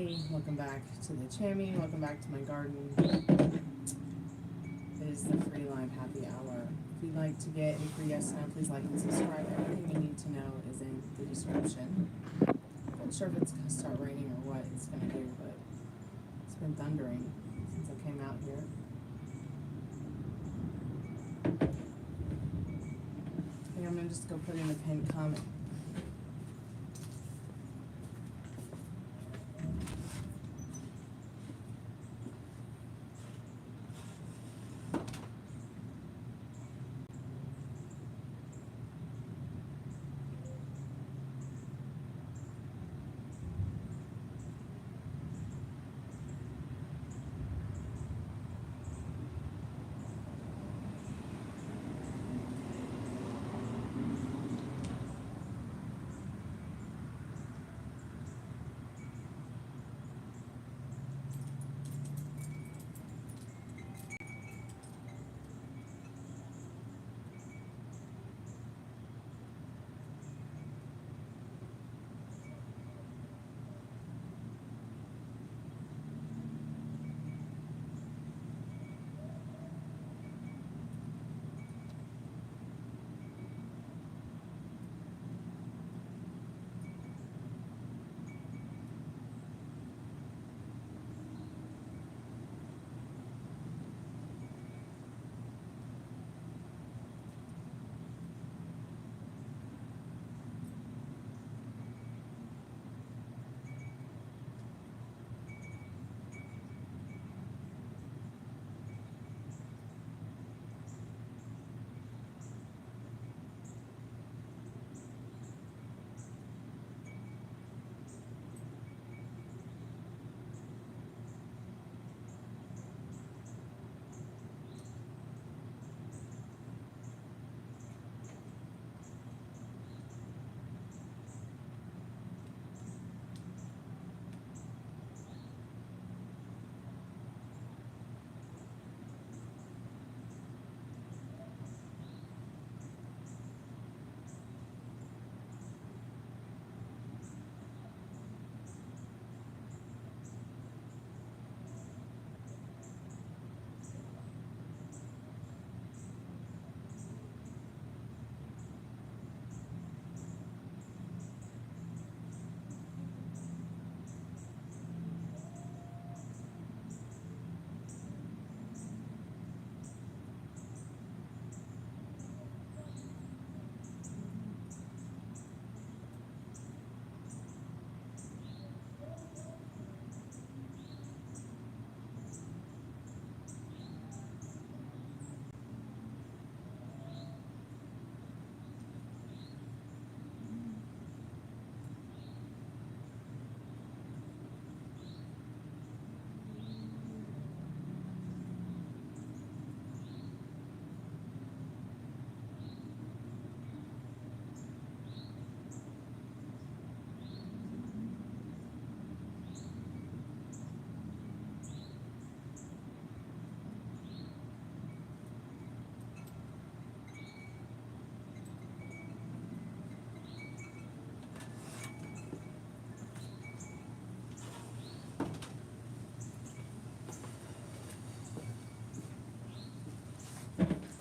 Hey, welcome back to the Chammy, welcome back to my garden. It is the free live happy hour. If you'd like to get a free yes no, please like and subscribe. Everything you need to know is in the description. I'm not sure if it's going to start raining or what it's going to do, but it's been thundering since I came out here. Okay, I'm going to just go put in a pinned comment.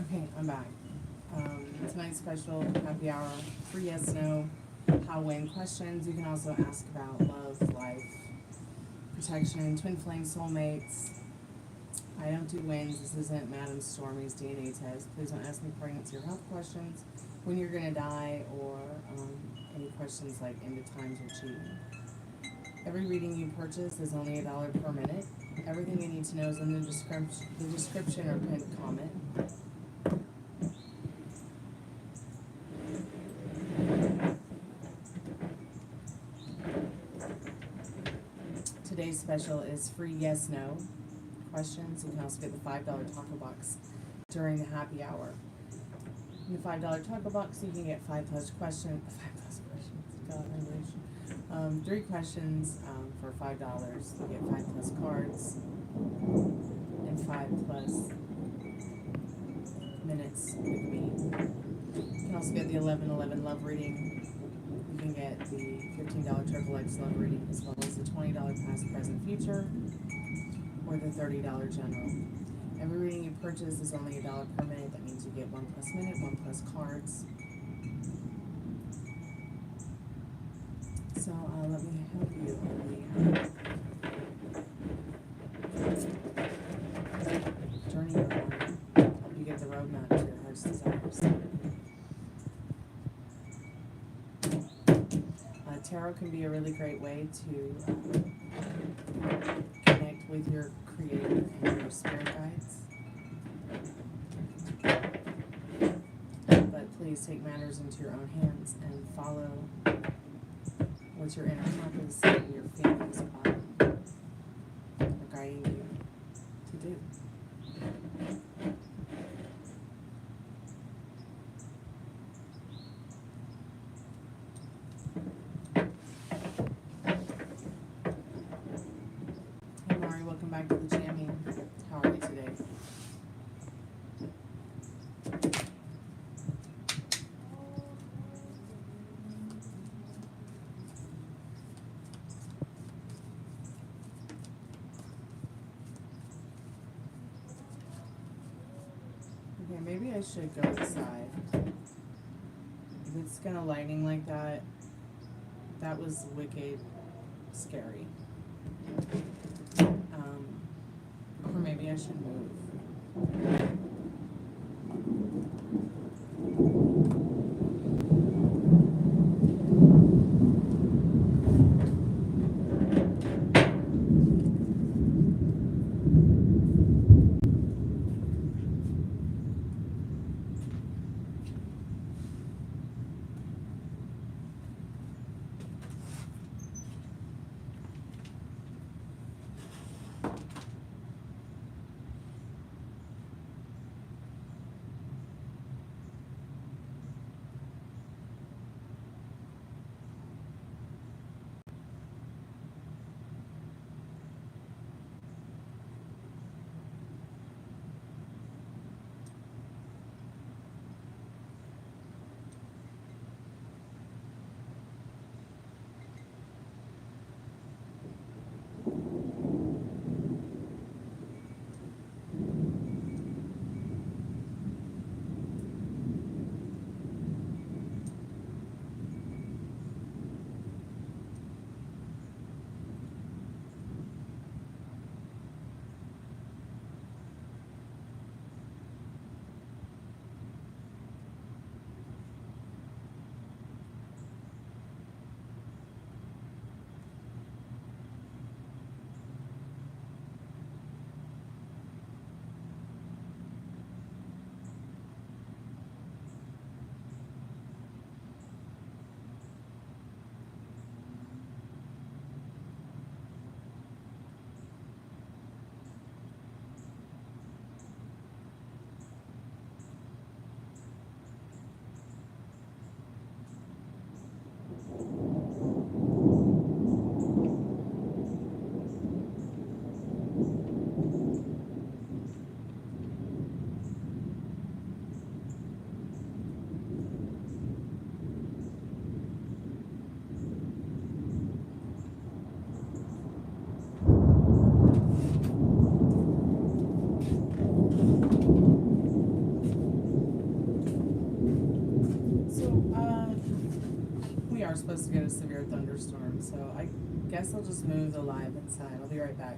Okay, I'm back. Tonight's special happy hour, free yes, no, how, when questions. You can also ask about love, life, protection, twin flame, soulmates. I don't do wins. This isn't Madam Stormie's DNA test. Please don't ask me pregnancy or health questions, when you're gonna die, or any questions like end of times or cheating. Every reading you purchase is only $1 per minute. Everything you need to know is in the description or pinned comment. Today's special is free yes, no questions. You can also get the $5 Tacobox during the happy hour. In the $5 Tacobox, you can get 5 plus questions. 3 questions for $5. You get 5 plus cards and 5 plus minutes with me. You can also get the 11/11 love reading. You can get get the $15 Triple X Love reading, as well as the $20 Past, Present, Future, or the $30 General. Every reading you purchase is only $1 per minute. That means you get 1 plus minute, 1 plus cards. So let me help you on the journey you're on. Help you get the roadmap to your heart's desires. Tarot can be a really great way to connect with your creative and your spirit guides. But please take matters into your own hands and follow what your inner compass and your feelings are guiding you to do. Hey Mari, welcome back to the jamming. How are you today? Okay, maybe I should go inside. If it's gonna lightning like that, that was wicked scary. Or maybe I should move. We are supposed to get a severe thunderstorm, so I guess I'll just move the live inside. I'll be right back.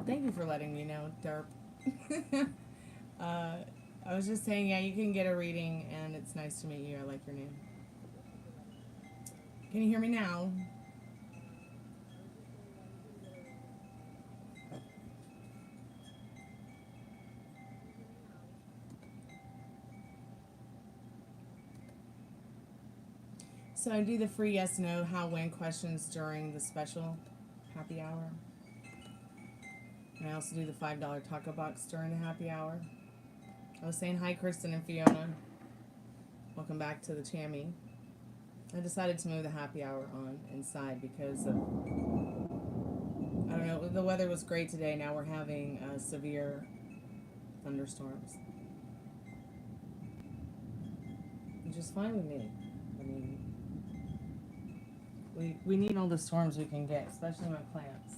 Thank you for letting me know, Derp. I was just saying, yeah, you can get a reading, and it's nice to meet you. I like your name. Can you hear me now? So I do the free yes, no, how, when questions during the special happy hour. And I also do the $5 Tacobox during the happy hour. I was saying hi, Kristen and Fiona. Welcome back to the Chammy. I decided to move the happy hour on inside because of, I don't know, the weather was great today. Now we're having severe thunderstorms. Which is fine with me. I mean, we need all the storms we can get, especially my plants.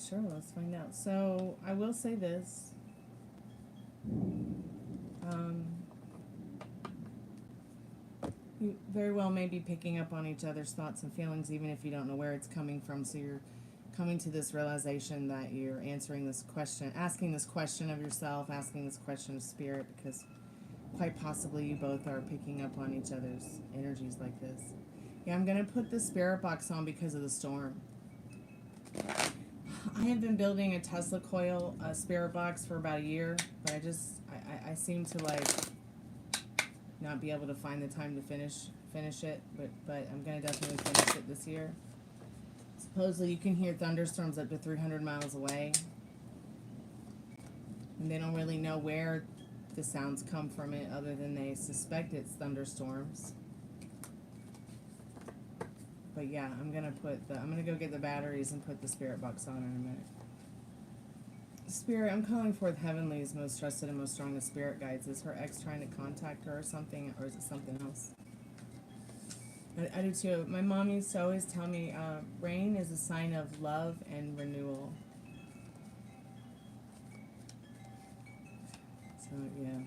Sure, let's find out. So, I will say this. You very well may be picking up on each other's thoughts and feelings, even if you don't know where it's coming from. So, you're coming to this realization that you're answering this question, asking this question of yourself, asking this question of spirit, because quite possibly you both are picking up on each other's energies like this. Yeah, I'm going to put the spirit box on because of the storm. I have been building a Tesla coil spirit box for about a year, but I seem to like not be able to find the time to finish it, but I'm gonna definitely finish it this year. Supposedly you can hear thunderstorms up to 300 miles away, and they don't really know where the sounds come from it other than they suspect it's thunderstorms. But yeah, I'm gonna go get the batteries and put the spirit box on in a minute. Spirit, I'm calling forth Heavenly's most trusted and most strongest spirit guides. Is her ex trying to contact her or something, or is it something else? I do too. My mom used to always tell me, rain is a sign of love and renewal. So yeah.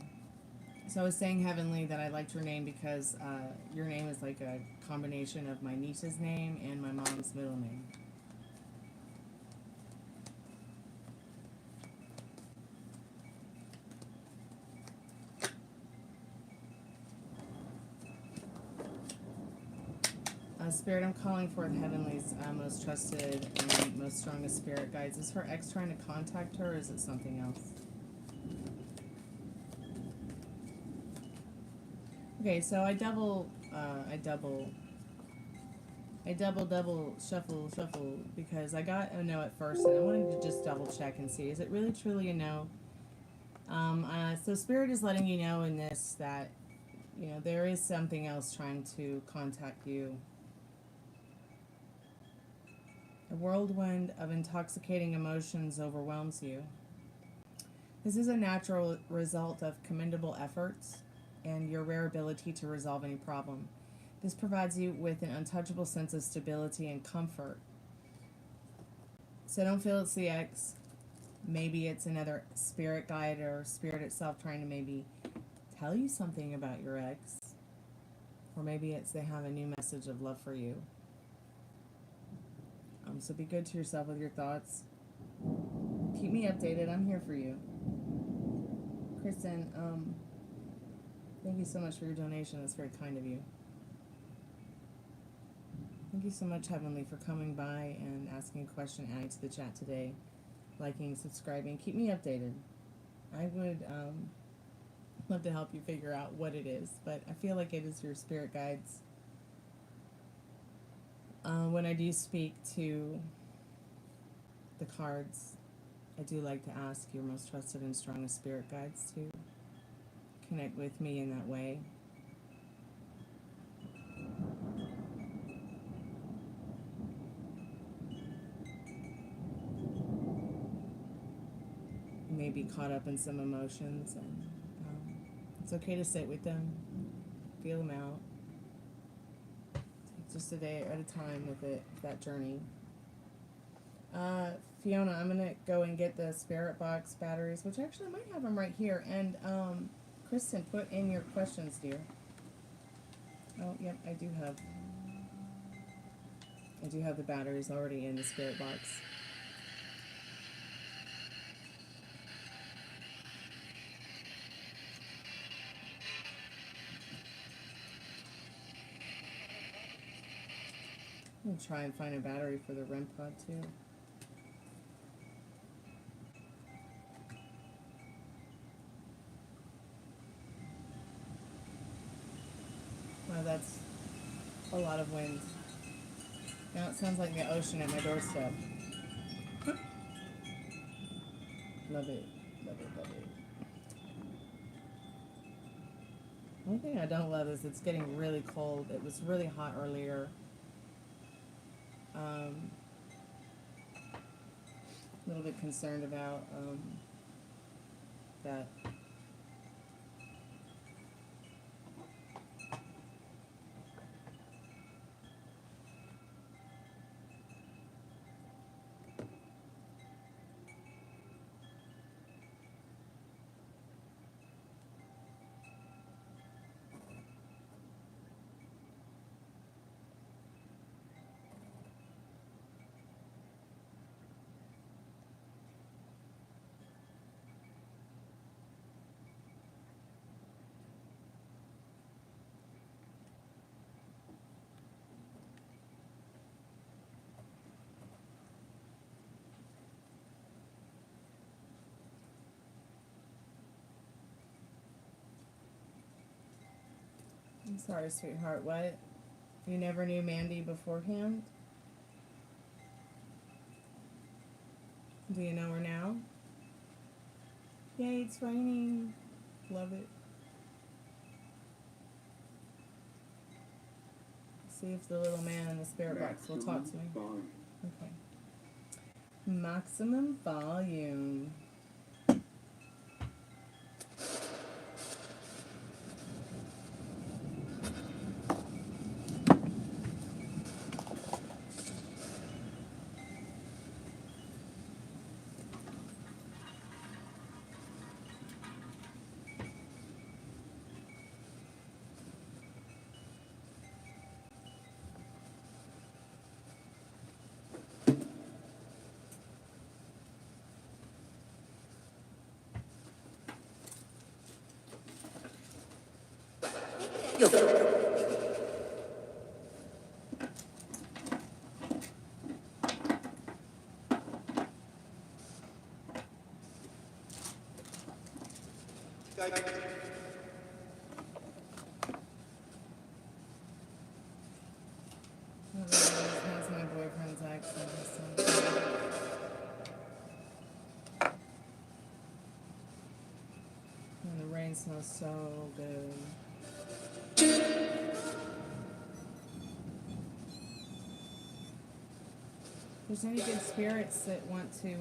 So I was saying, Heavenly, that I liked your name because your name is like a combination of my niece's name and my mom's middle name. Spirit, I'm calling forth Heavenly's most trusted and most strongest spirit guides. Is her ex trying to contact her, or is it something else? Okay, so I double shuffle because I got a no at first, and I wanted to just double check and see, is it really truly a no? So Spirit is letting you know in this that, you know, there is something else trying to contact you. A whirlwind of intoxicating emotions overwhelms you. This is a natural result of commendable efforts and your rare ability to resolve any problem. This provides you with an untouchable sense of stability and comfort. So don't feel it's the ex. Maybe it's another spirit guide or spirit itself trying to maybe tell you something about your ex. Or maybe it's they have a new message of love for you. So be good to yourself with your thoughts. Keep me updated. I'm here for you. Kristen, thank you so much for your donation. That's very kind of you. Thank you so much, Heavenly, for coming by and asking a question, adding to the chat today, liking, subscribing. Keep me updated. I would love to help you figure out what it is, but I feel like it is your spirit guides. When I do speak to the cards, I do like to ask your most trusted and strongest spirit guides to connect with me in that way. may be caught up in some emotions, and it's okay to sit with them, feel them out. Take just a day at a time with it, that journey. Fiona, I'm gonna go and get the spirit box batteries, which actually I might have them right here. And Kristen, put in your questions, dear. Oh, yep, I do have the batteries already in the spirit box. I'm gonna try and find a battery for the REM pod too. Wow, that's a lot of wind. Now it sounds like the ocean at my doorstep. Love it, love it, love it. One thing I don't love is it's getting really cold. It was really hot earlier. A little bit concerned about that. I'm sorry, sweetheart. What? You never knew Mandy beforehand? Do you know her now? Yay, it's raining. Love it. See if the little man in the spirit box will talk to me. Okay. Maximum volume. How's my boyfriend's accent? And the rain smells so good. If there's any good spirits that want to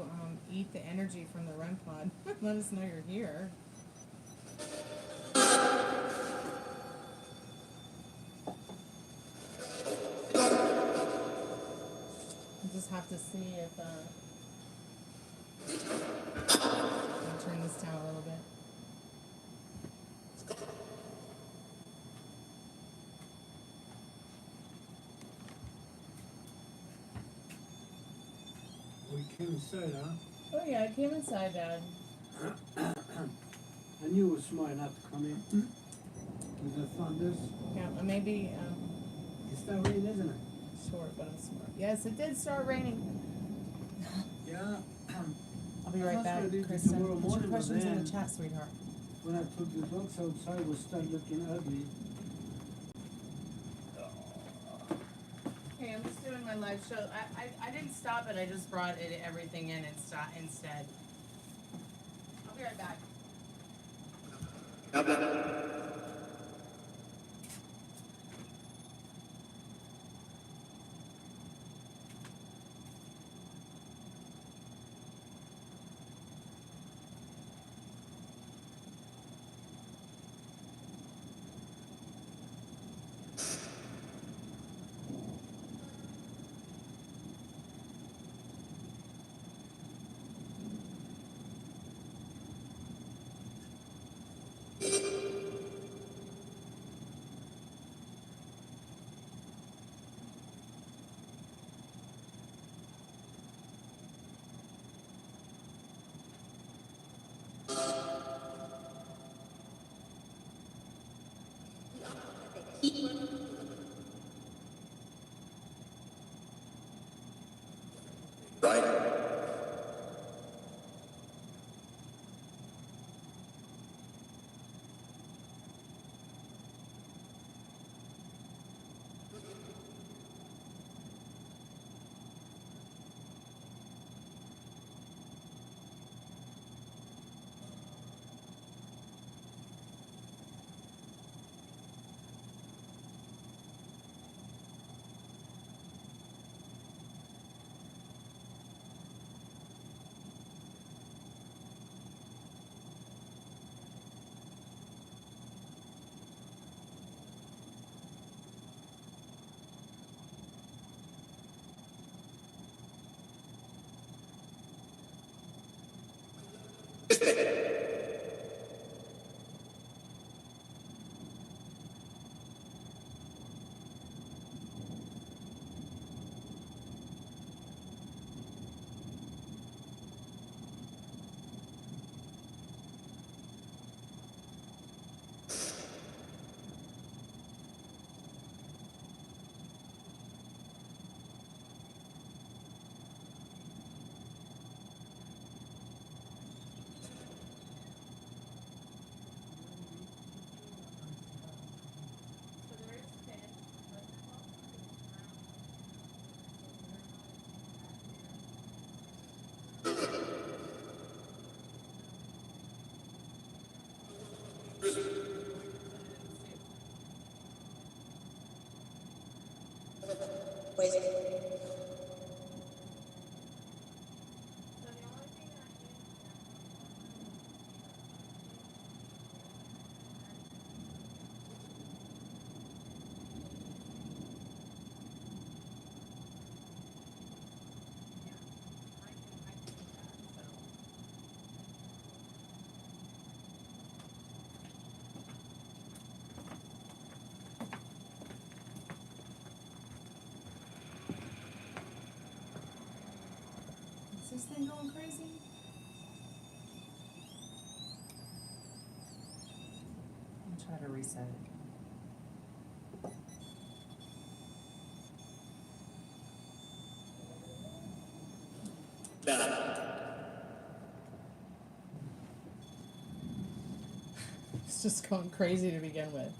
eat the energy from the REM pod, let us know you're here. I just have to see if I'll turn this down a little bit. We came inside, huh? Oh yeah, I came inside, Dad. I knew it was smart enough to come in. With the thunders. Yeah, maybe It's still raining, isn't it? short, but I'm smart. Yes, it did start raining. Yeah. I'll be right back, Kristen. Put your questions in the chat, sweetheart. When I took the dogs outside, it was started looking ugly. Okay, I'm just doing my live show. I didn't stop it. I just brought everything in instead. I'll be right back. Is this thing going crazy? I'll try to reset it. It's just going crazy to begin with.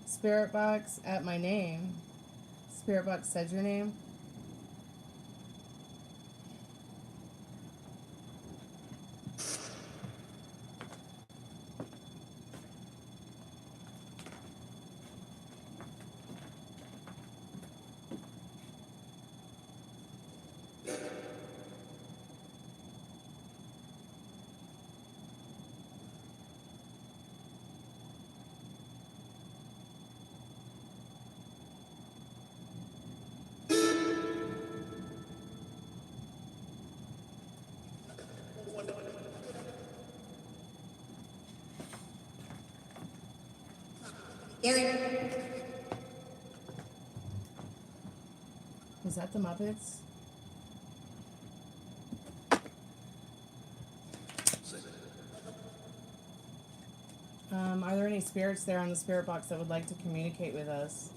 Spirit box at my name. Spirit box said your name. Was that the Muppets? Are there any spirits there on the spirit box that would like to communicate with us?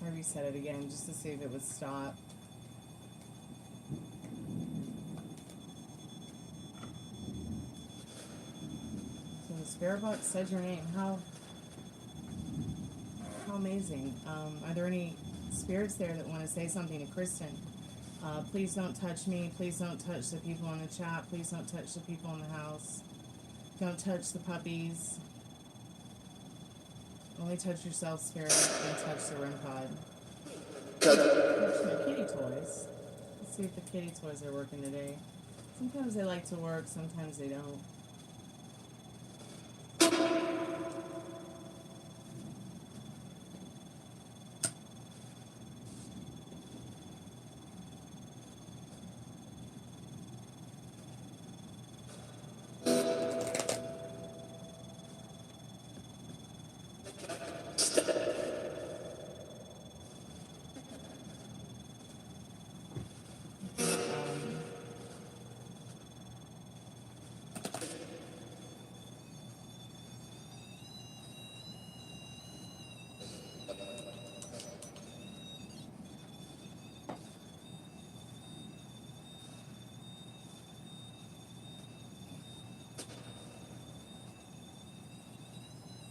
I reset it again just to see if it would stop. So the spirit box said your name. How amazing. Are there any spirits there that want to say something to Kristen? Please don't touch me. Please don't touch the people in the chat. Please don't touch the people in the house. Don't touch the puppies. Only touch yourself, spirit, and touch the REM pod. Touch my kitty toys. See if the kitty toys are working today. Sometimes they like to work, sometimes they don't.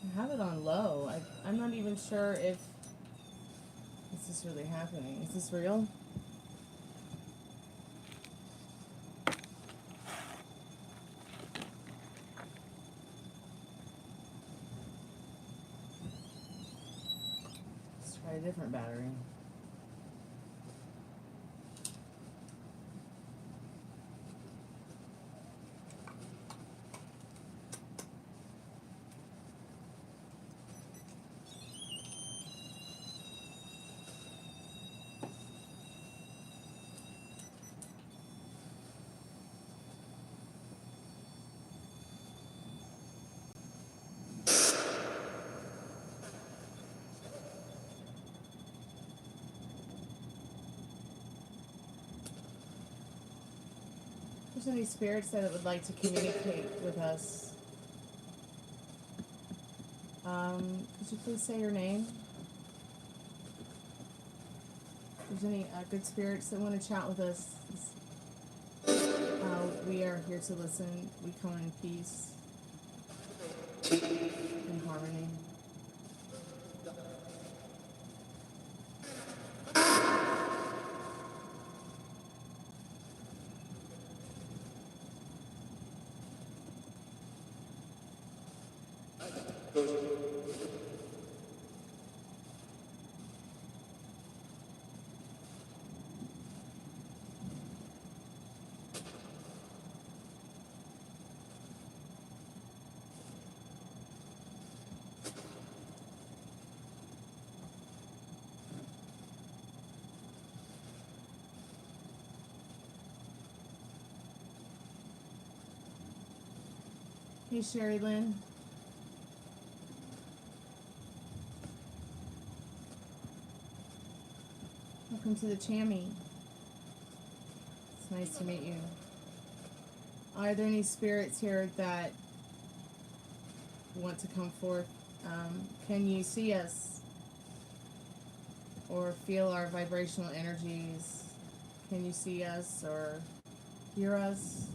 I have it on low. I'm not even sure if this is really happening. Is this real? Let's try a different battery. If there's any spirits that would like to communicate with us, could you please say your name? If there's any good spirits that want to chat with us, we are here to listen. We come in peace and harmony. Hey, Sherry Lynn. Welcome to the Chammy. It's nice to meet you. Are there any spirits here that want to come forth? Can you see us or feel our vibrational energies? Can you see us or hear us?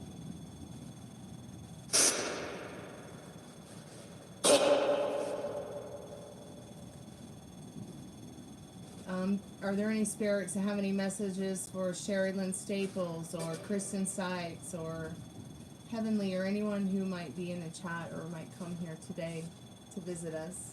Are there any spirits that have any messages for Sherry Lynn Staples or Kristen Sykes or Heavenly or anyone who might be in the chat or might come here today to visit us?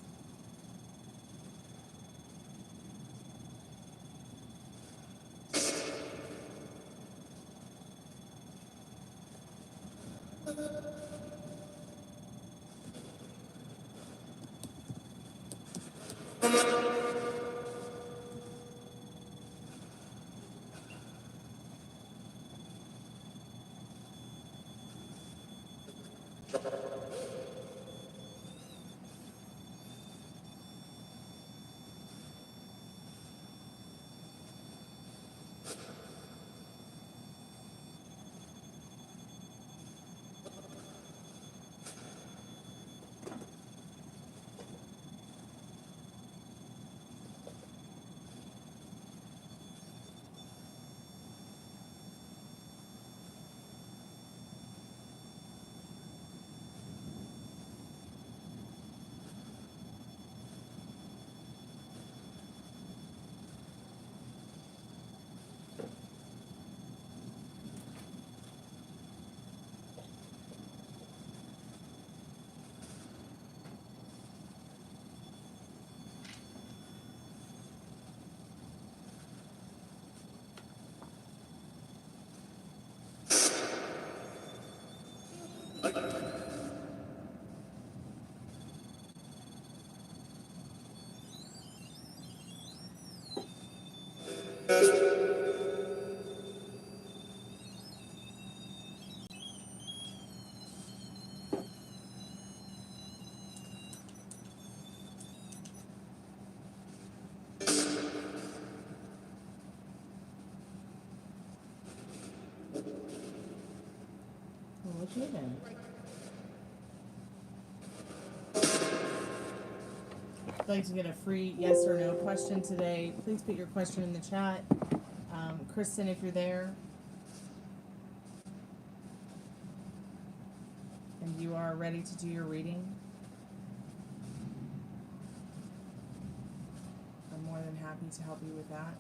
Well, okay then. If you'd like to get a free yes or no question today, please put your question in the chat. Kristen, if you're there, and you are ready to do your reading, I'm more than happy to help you with that.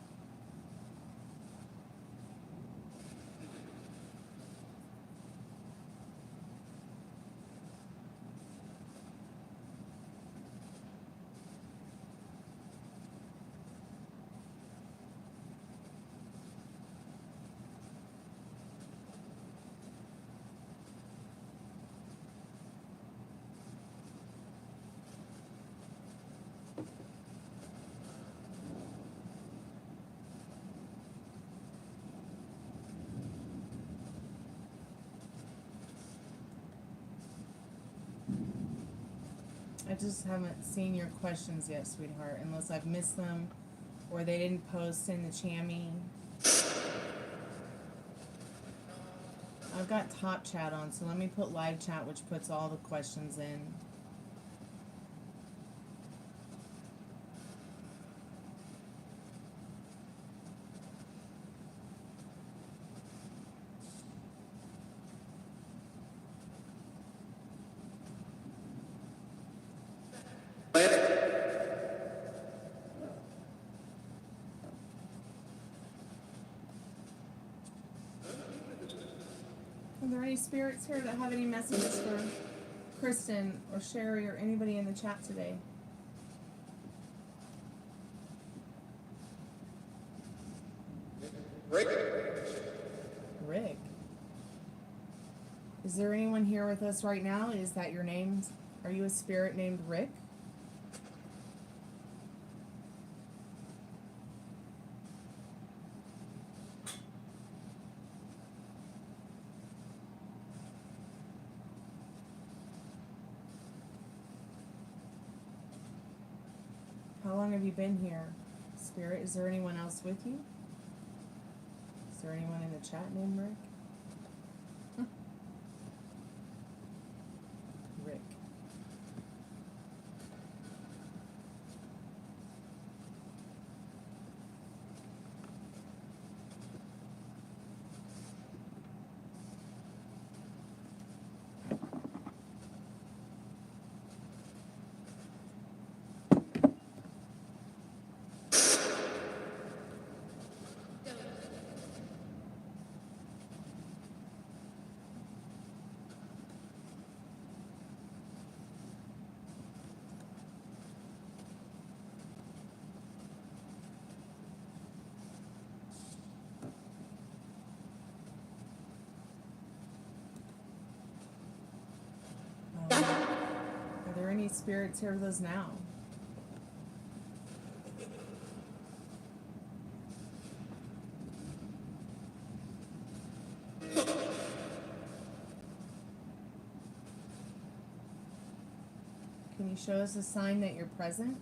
I just haven't seen your questions yet, sweetheart, unless I've missed them or they didn't post in the Chammy. I've got top chat on, so let me put live chat, which puts all the questions in. Are there any spirits here that have any messages for Kristen or Sherry or anybody in the chat today? Rick. Is there anyone here with us right now? Is that your name? Are you a spirit named Rick? How long have you been here, Spirit? Is there anyone else with you? Is there anyone in the chat named Rick? Rick. Are there any spirits here with us now? Can you show us a sign that you're present?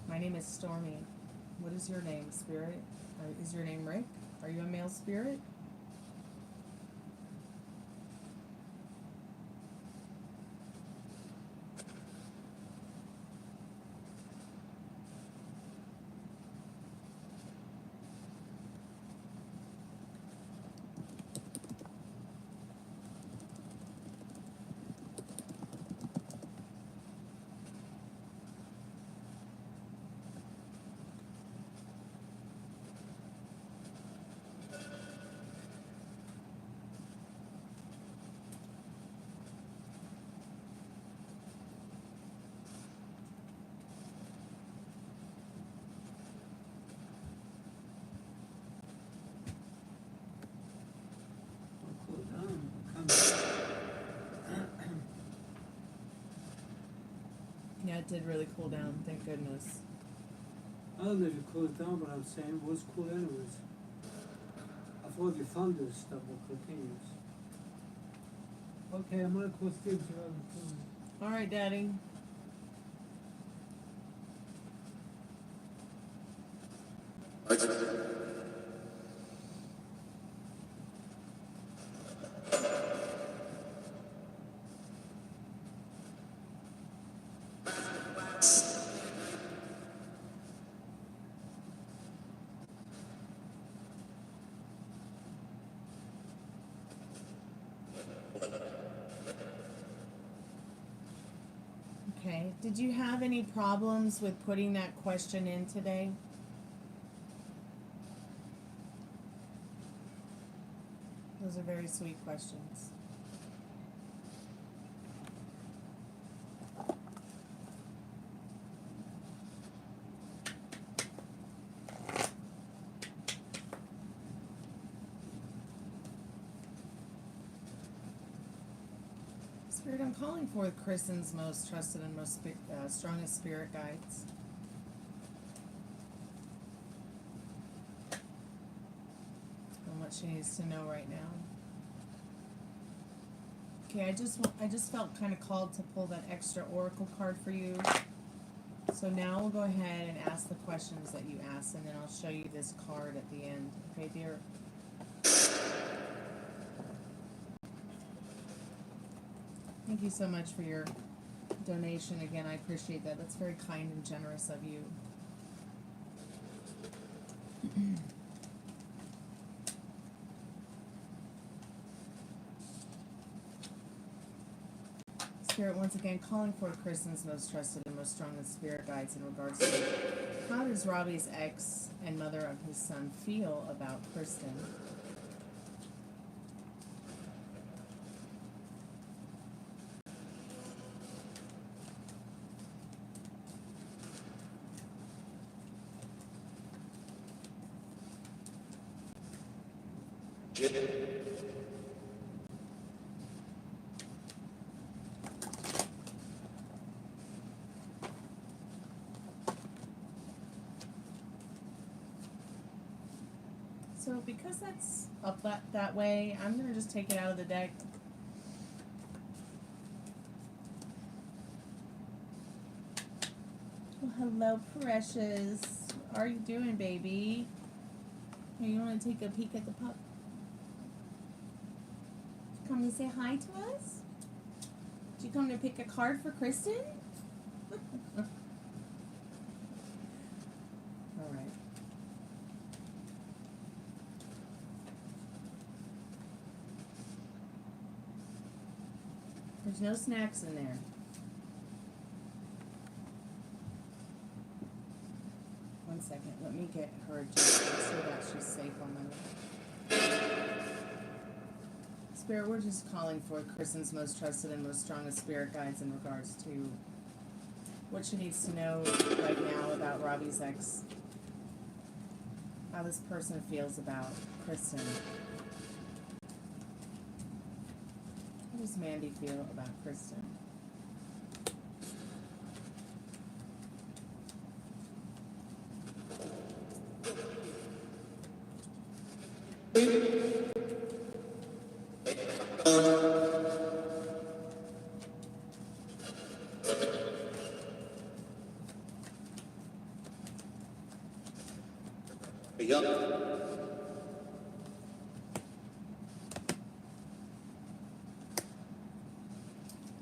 My name is Stormy. What is your name, Spirit? Is your name Rick? Are you a male spirit? Yeah, it did really cool down, thank goodness. I don't know if it cooled down, but I'm saying it was cool anyways. I thought the thunder stuff will continues. Okay, I'm gonna close things around. Alright, Daddy. Okay, did you have any problems with putting that question in today? Those are very sweet questions. Spirit, I'm calling forth Kristen's most trusted and most strongest spirit guides. And what she needs to know right now. Okay, I just felt kind of called to pull that extra oracle card for you. So now we'll go ahead and ask the questions that you asked, and then I'll show you this card at the end. Okay, dear? Thank you so much for your donation. Again, I appreciate that. That's very kind and generous of you. Spirit, once again, calling for Kristen's most trusted and most strongest spirit guides in regards to how does Robbie's ex and mother of his son feel about Kristen? So because that's up that way, I'm going to just take it out of the deck. Well, hello, precious. How are you doing, baby? Hey, you want to take a peek at the pup? Come to say hi to us? Did you come to pick a card for Kristen? All right. There's no snacks in there. One second. Let me get her adjusted so that she's safe on the way. Spirit, we're just calling for Kristen's most trusted and most strongest spirit guides in regards to what she needs to know right now about Robbie's ex. How this person feels about Kristen. How does Mandy feel about Kristen?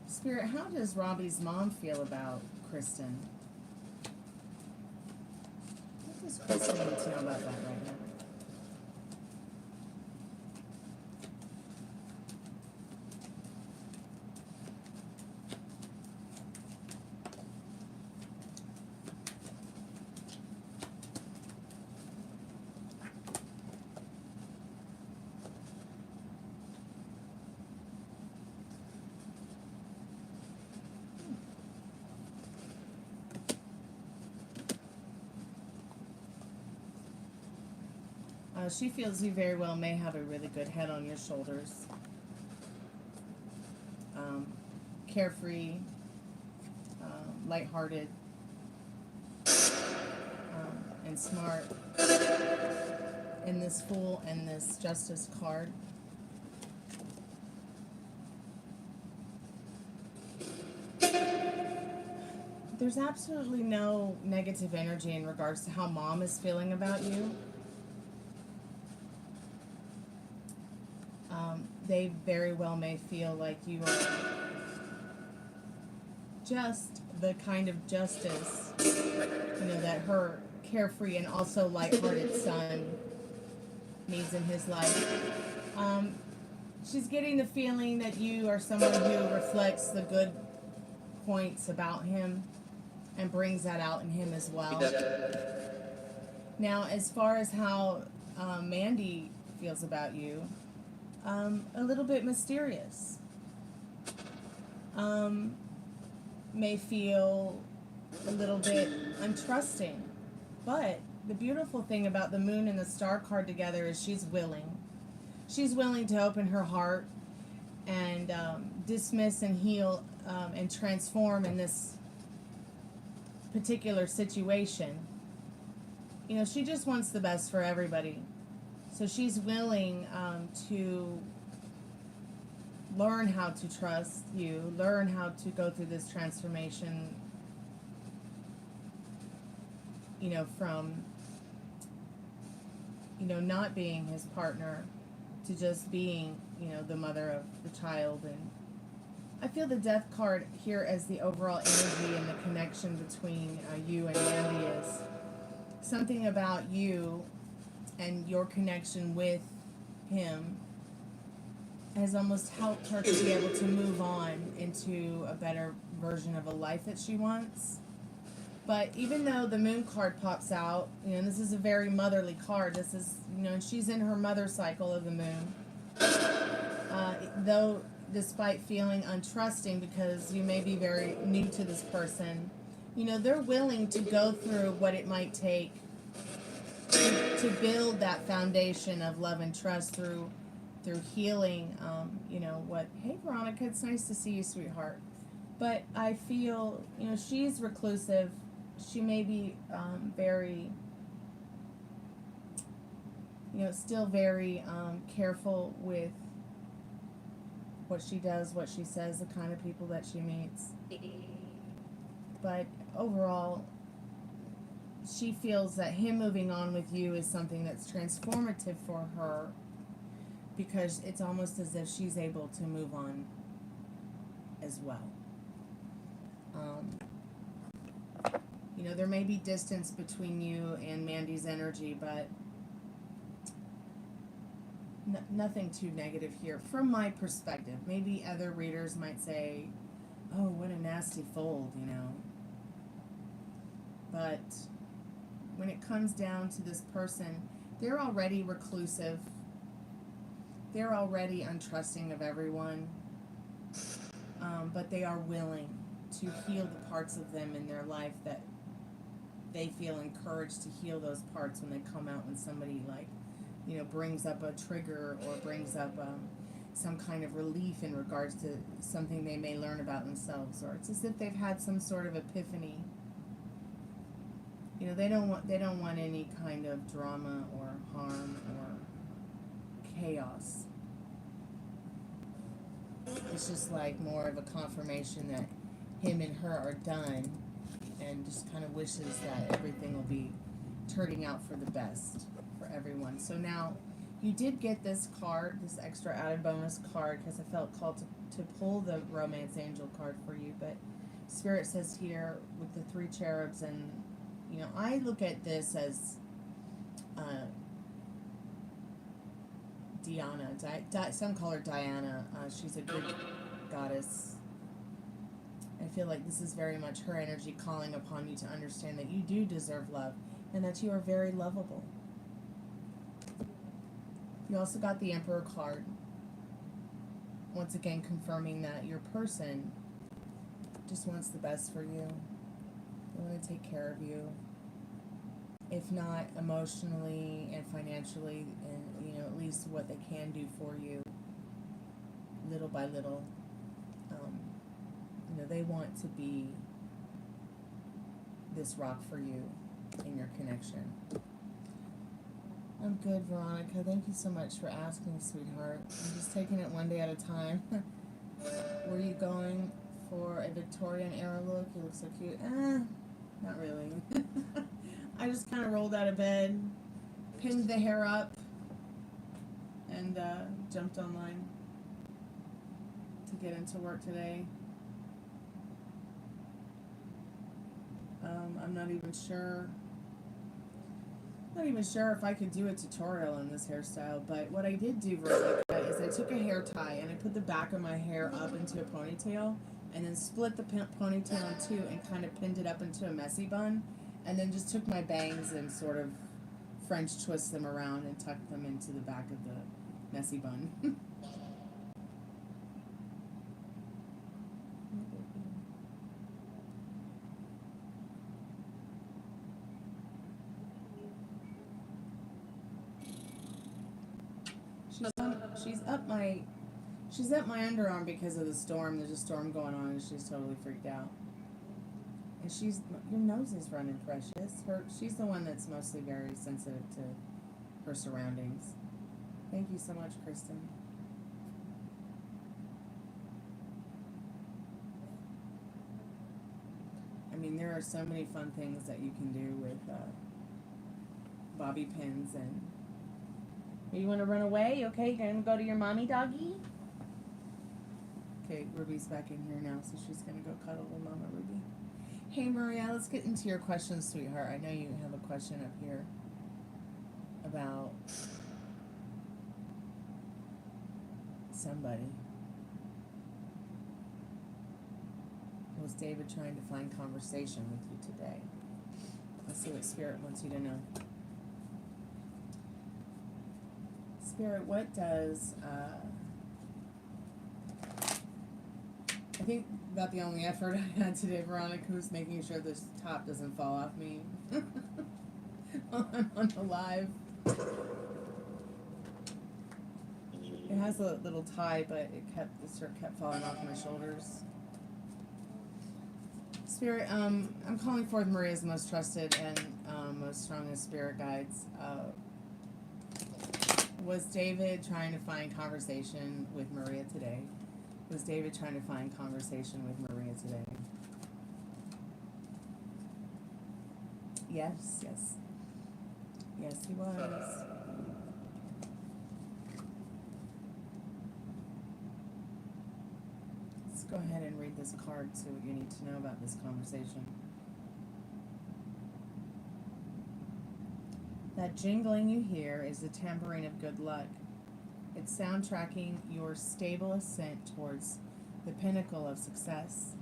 Spirit, how does Robbie's mom feel about Kristen? What does Kristen need to know about that right now? She feels you very well may have a really good head on your shoulders. Carefree, lighthearted, and smart in this Fool and this Justice card. There's absolutely no negative energy in regards to how Mom is feeling about you. They very well may feel like you are just the kind of justice, that her carefree and also lighthearted son needs in his life. She's getting the feeling that you are someone who reflects the good points about him and brings that out in him as well. Now, as far as how Mandy feels about you, a little bit mysterious. May feel a little bit untrusting. But the beautiful thing about the Moon and the Star card together is she's willing. She's willing to open her heart and dismiss and heal and transform in this particular situation. She just wants the best for everybody. So she's willing to learn how to trust you, learn how to go through this transformation, from, not being his partner to just being, the mother of the child. And I feel the Death card here as the overall energy and the connection between you and Mandy is something about you and your connection with him has almost helped her to be able to move on into a better version of a life that she wants. But even though the Moon card pops out, this is a very motherly card. This is, and she's in her mother cycle of the Moon. Though, despite feeling untrusting because you may be very new to this person, they're willing to go through what it might take to build that foundation of love and trust through healing. Hey Veronica, it's nice to see you, sweetheart. But I feel, she's reclusive. She may be very, still very careful with what she does, what she says, the kind of people that she meets. But overall, she feels that him moving on with you is something that's transformative for her, because it's almost as if she's able to move on as well. There may be distance between you and Mandy's energy, but nothing too negative here from my perspective. Maybe other readers might say, oh, what a nasty fold, But when it comes down to this person, they're already reclusive. They're already untrusting of everyone. But they are willing to heal the parts of them in their life that they feel encouraged to heal those parts when they come out, when somebody brings up a trigger or brings up some kind of relief in regards to something they may learn about themselves, or it's as if they've had some sort of epiphany. They don't want any kind of drama or harm or chaos. It's just like more of a confirmation that him and her are done, and just kind of wishes that everything will be turning out for the best for everyone. So now, you did get this card, this extra added bonus card, because I felt called to pull the Romance Angel card for you. But Spirit says here with the 3 cherubs, and I look at this as Diana. Some call her Diana. She's a good goddess. I feel like this is very much her energy calling upon you to understand that you do deserve love and that you are very lovable. You also got the Emperor card. Once again confirming that your person just wants the best for you. They want to take care of you. If not emotionally and financially, and at least what they can do for you, little by little. They want to be this rock for you in your connection. I'm good, Veronica. Thank you so much for asking, sweetheart. I'm just taking it one day at a time. Were you going for a Victorian era look? You look so cute. Not really. I just kind of rolled out of bed, pinned the hair up, and jumped online to get into work today. I'm not even sure if I could do a tutorial on this hairstyle, but what I did do, Veronica, is I took a hair tie and I put the back of my hair up into a ponytail and then split the ponytail in two and kind of pinned it up into a messy bun, and then just took my bangs and sort of French twist them around and tucked them into the back of the messy bun. She's up my underarm because of the storm. There's a storm going on and she's totally freaked out. And your nose is running, precious. She's the one that's mostly very sensitive to her surroundings. Thank you so much, Kristen. I mean, there are so many fun things that you can do with bobby pins. And you want to run away? Okay, you're gonna go to your mommy, doggy. Okay, Ruby's back in here now, so she's gonna go cuddle with Mama Ruby. Hey, Maria, let's get into your questions, sweetheart. I know you have a question up here about somebody. Was David trying to find conversation with you today? Let's see what Spirit wants you to know. Spirit, what does, I think about the only effort I had today, Veronica, was making sure this top doesn't fall off me while I'm on the live. It has a little tie, but the shirt kept falling off my shoulders. Spirit, I'm calling forth Maria's most trusted and most strongest spirit guides. Was David trying to find conversation with Maria today? Was David trying to find conversation with Maria today? Yes, yes. Yes, he was. Let's go ahead and read this card, see what you need to know about this conversation. That jingling you hear is the tambourine of good luck. It's soundtracking your stable ascent towards the pinnacle of success.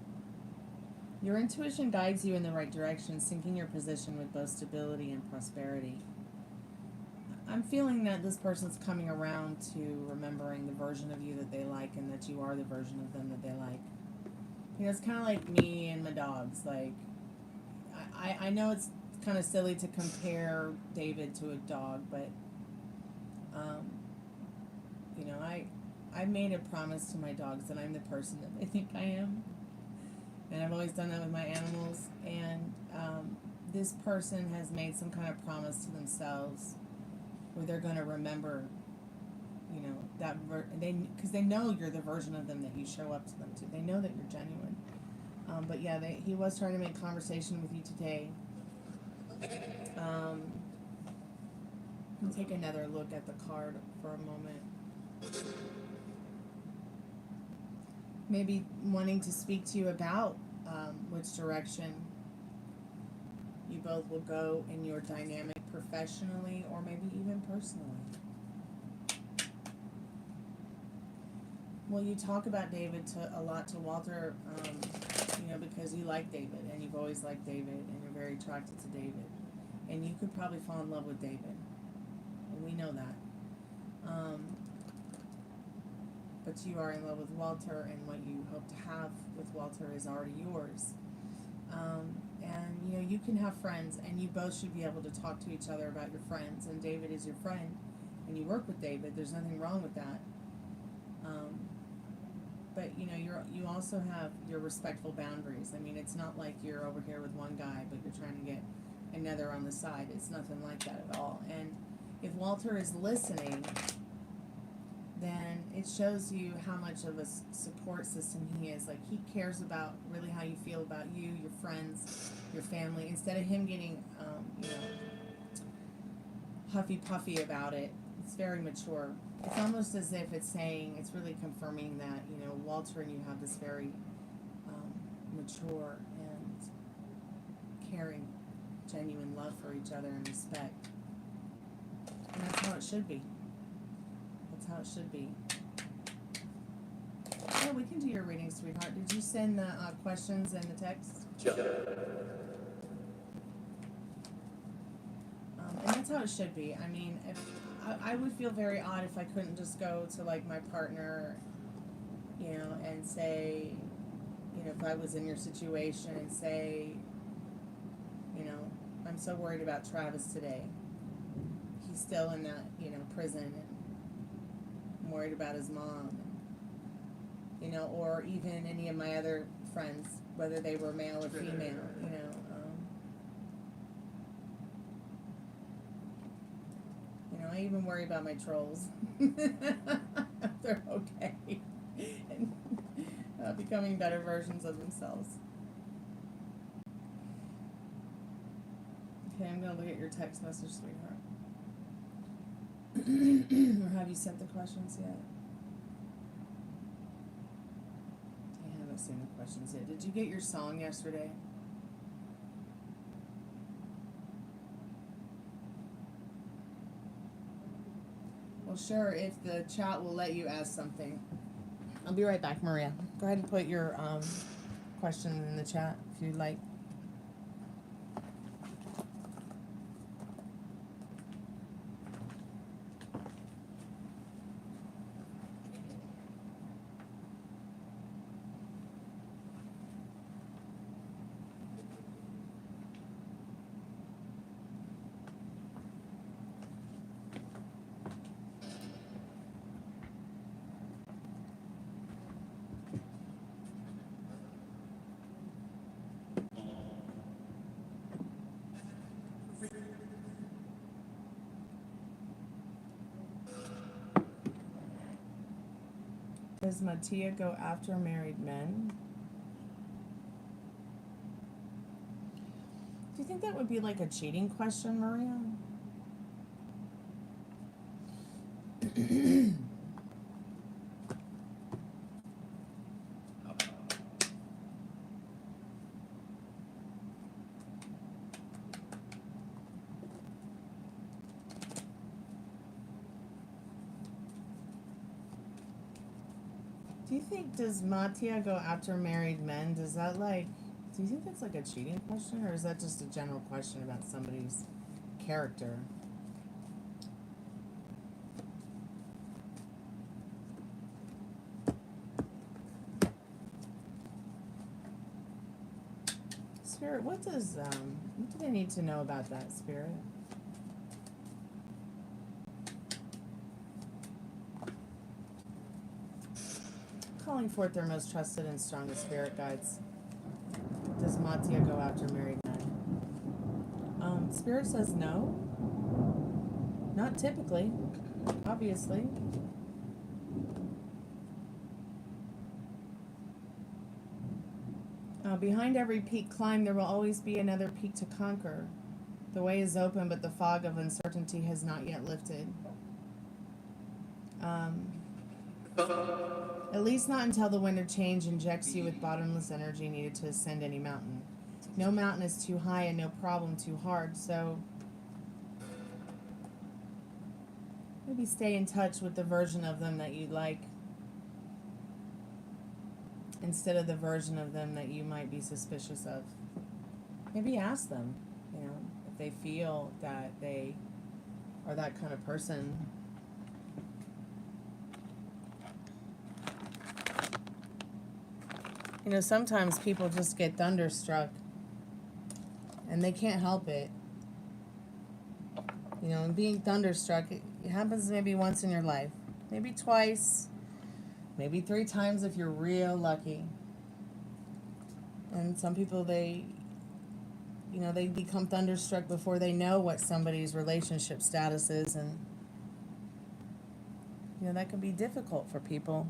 Your intuition guides you in the right direction, syncing your position with both stability and prosperity. I'm feeling that this person's coming around to remembering the version of you that they like, and that you are the version of them that they like. You know, it's kind of like me and my dogs. Like, I know it's kind of silly to compare David to a dog, but you know, I made a promise to my dogs that I'm the person that they think I am, and I've always done that with my animals. And this person has made some kind of promise to themselves where they're going to remember, you know, that because they know you're the version of them that you show up to them to. They know that you're genuine. But yeah, he was trying to make conversation with you today. Let me take another look at the card for a moment. Maybe wanting to speak to you about which direction you both will go in your dynamic professionally or maybe even personally. Well, you talk about David a lot to Walter, you know, because you like David and you've always liked David and you're very attracted to David. And you could probably fall in love with David. And we know that. But you are in love with Walter, and what you hope to have with Walter is already yours. And, you know, you can have friends, and you both should be able to talk to each other about your friends. And David is your friend, and you work with David. There's nothing wrong with that. but you know, you also have your respectful boundaries. I mean, it's not like you're over here with one guy, but you're trying to get another on the side. It's nothing like that at all. And if Walter is listening, then it shows you how much of a support system he is. Like, he cares about really how you feel about you, your friends, your family. Instead of him getting, you know, huffy puffy about it, it's very mature. It's almost as if it's saying, it's really confirming that, you know, Walter and you have this very mature and caring, genuine love for each other and respect. And that's how it should be. That's how it should be. Oh, we can do your reading, sweetheart. Did you send the questions in the text? And that's how it should be. I mean, if I would feel very odd if I couldn't just go to, like, my partner, you know, and say, you know, if I was in your situation and say, you know, I'm so worried about Travis today. He's still in that, you know, prison, and I'm worried about his mom, you know, or even any of my other friends, whether they were male or female, you know. I even worry about my trolls. They're okay. And becoming better versions of themselves. Okay, I'm going to look at your text message, sweetheart. Or have you sent the questions yet? I haven't seen the questions yet. Did you get your song yesterday? Well, sure, if the chat will let you ask something. I'll be right back, Maria. Go ahead and put your question in the chat if you'd like. Does Mattia go after married men? Do you think that would be like a cheating question, Maria? Do you think, does Mattia go after married men? Does that, like, do you think that's like a cheating question, or is that just a general question about somebody's character? Spirit, what do they need to know about that, Spirit? Calling forth their most trusted and strongest spirit guides. Does Mattia go after married men? Spirit says no. Not typically, obviously. Behind every peak climbed, there will always be another peak to conquer. The way is open, but the fog of uncertainty has not yet lifted. At least not until the wind of change injects you with bottomless energy needed to ascend any mountain. No mountain is too high and no problem too hard, so maybe stay in touch with the version of them that you'd like instead of the version of them that you might be suspicious of. Maybe ask them, you know, if they feel that they are that kind of person. You know, sometimes people just get thunderstruck and they can't help it. You know, and being thunderstruck, it happens maybe once in your life, maybe twice, maybe 3 times if you're real lucky. And some people, they become thunderstruck before they know what somebody's relationship status is, and that can be difficult for people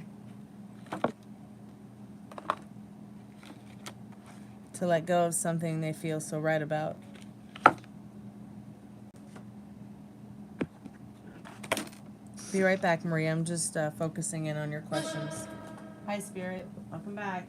to let go of something they feel so right about. Be right back, Maria. I'm just focusing in on your questions. Hi, Spirit. Welcome back.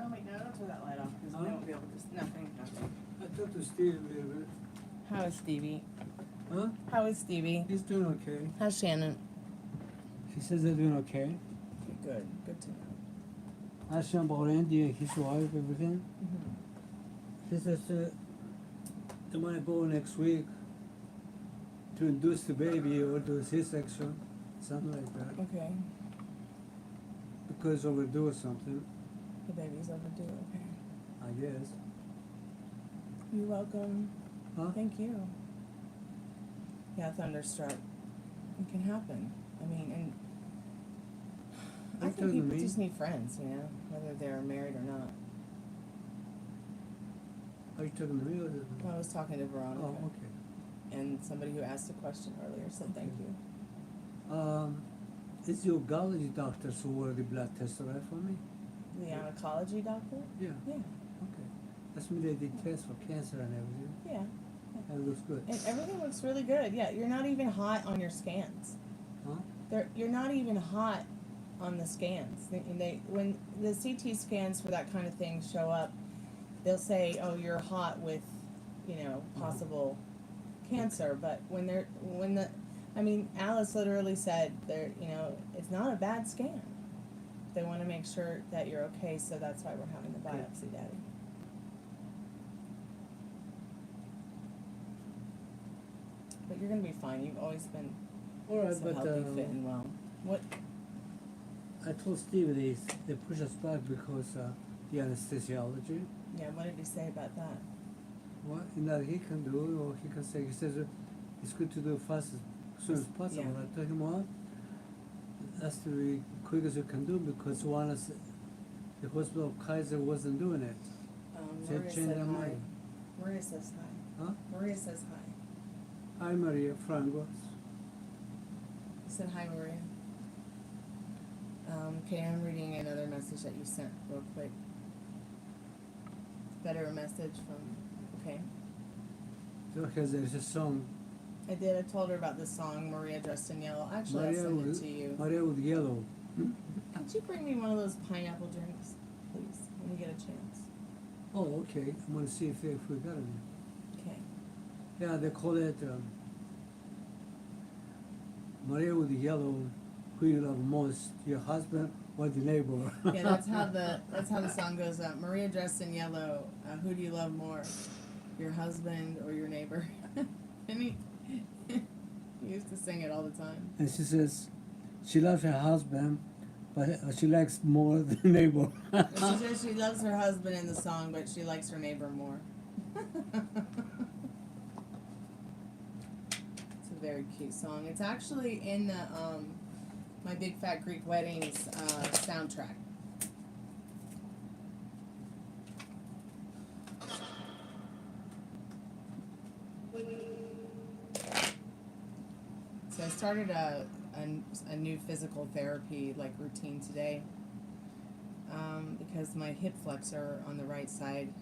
Oh wait, no, don't turn that light off because they won't be able to. Nothing. I talked to Steve a little bit. How is Stevie? Huh? How is Stevie? He's doing okay. How's Shannon? She says they're doing okay. Good. Good to know. Asked him about Andy and his wife, everything. Mm-hmm. He says they want to go next week to induce the baby or do C-section, something like that. Okay. Because overdue or something, The baby's overdue. Okay. I guess. You're welcome. Huh? Thank you. Yeah, thunderstruck. It can happen. I mean, and I Are you think talking to people me? just need friends, whether they're married or not. Are you talking to me or I was talking to Veronica. Oh, okay. And somebody who asked a question earlier said thank you. Is your urology doctor who ordered the blood test right for me? The oncology doctor? Yeah. Yeah. Okay. That's me they did tests for cancer and everything. Yeah. And it looks good. And everything looks really good. Yeah, you're not even hot on your scans. Huh? You're not even hot on the scans. When the CT scans for that kind of thing show up, they'll say, "Oh, you're hot with, possible cancer." But Alice literally said, it's not a bad scan. They want to make sure that you're okay, so that's why we're having the biopsy, Daddy. But you're gonna be fine. You've always been All right, so but healthy, fit, and well. What? I told Steve they push us back because the anesthesiology. Yeah. What did he say about that? What that he can do or he can say. He says it's good to do fast as soon as possible. Yeah. I told him, well, that's the quick as you can do because the hospital Kaiser wasn't doing it. They Maria changed said their hi. mind. Maria says hi. Huh? Maria says hi. Hi, Maria Frangos. He said hi, Maria. Okay, I'm reading another message that you sent real quick. Better message from, okay. Because there's a song, I did, I told her about this song, Maria Dressed in Yellow. Actually, I'll Maria send it with, to you. Maria with yellow. Could you bring me one of those pineapple drinks, please, when you get a chance? Oh, okay. I'm gonna see if we got it. Okay. Yeah, they call it Maria with yellow. Who you love most, your husband or the neighbor? Yeah, that's how the song goes out. Maria Dressed in Yellow. Who do you love more, your husband or your neighbor? And he used to sing it all the time. And she says she loves her husband, but she likes more the neighbor. And she says she loves her husband in the song, but she likes her neighbor more. It's a very cute song. It's actually in the My Big Fat Greek Weddings soundtrack. So I started a new physical therapy routine today because my hip flexor on the right side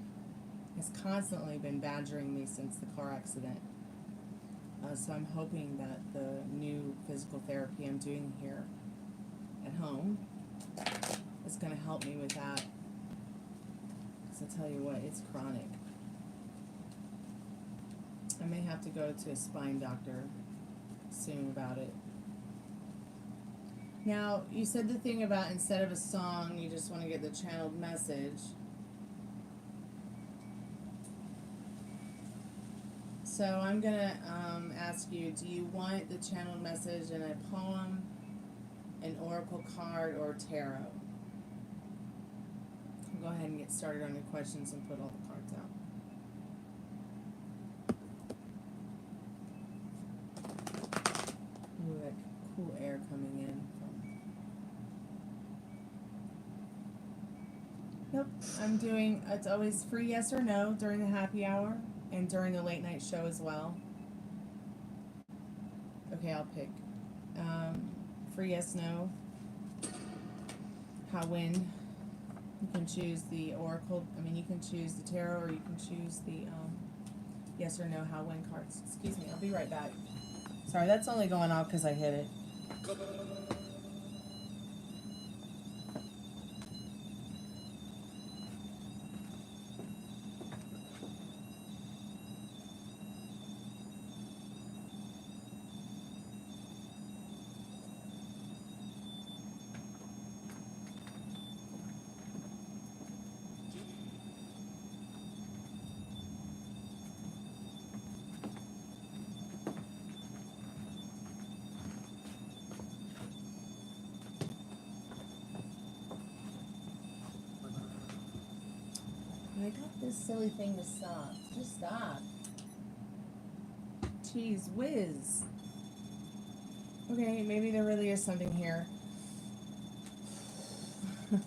has constantly been badgering me since the car accident. So I'm hoping that the new physical therapy I'm doing here at home is going to help me with that. Because I tell you what, it's chronic. I may have to go to a spine doctor soon about it. Now, you said the thing about instead of a song, you just want to get the channeled message. So I'm going to ask you, do you want the channeled message in a poem, an oracle card, or tarot? I'll go ahead and get started on your questions and put all the cards out. Ooh, that cool air coming in. Nope, I'm doing, it's always free yes or no during the happy hour and during the late night show as well. Okay, I'll pick. Free yes, no. How, when. You can choose the oracle, you can choose the tarot, or you can choose the yes or no, how, when cards. Excuse me, I'll be right back. Sorry, that's only going off because I hit it. I got this silly thing to stop. Just stop. Jeez whiz. Okay, maybe there really is something here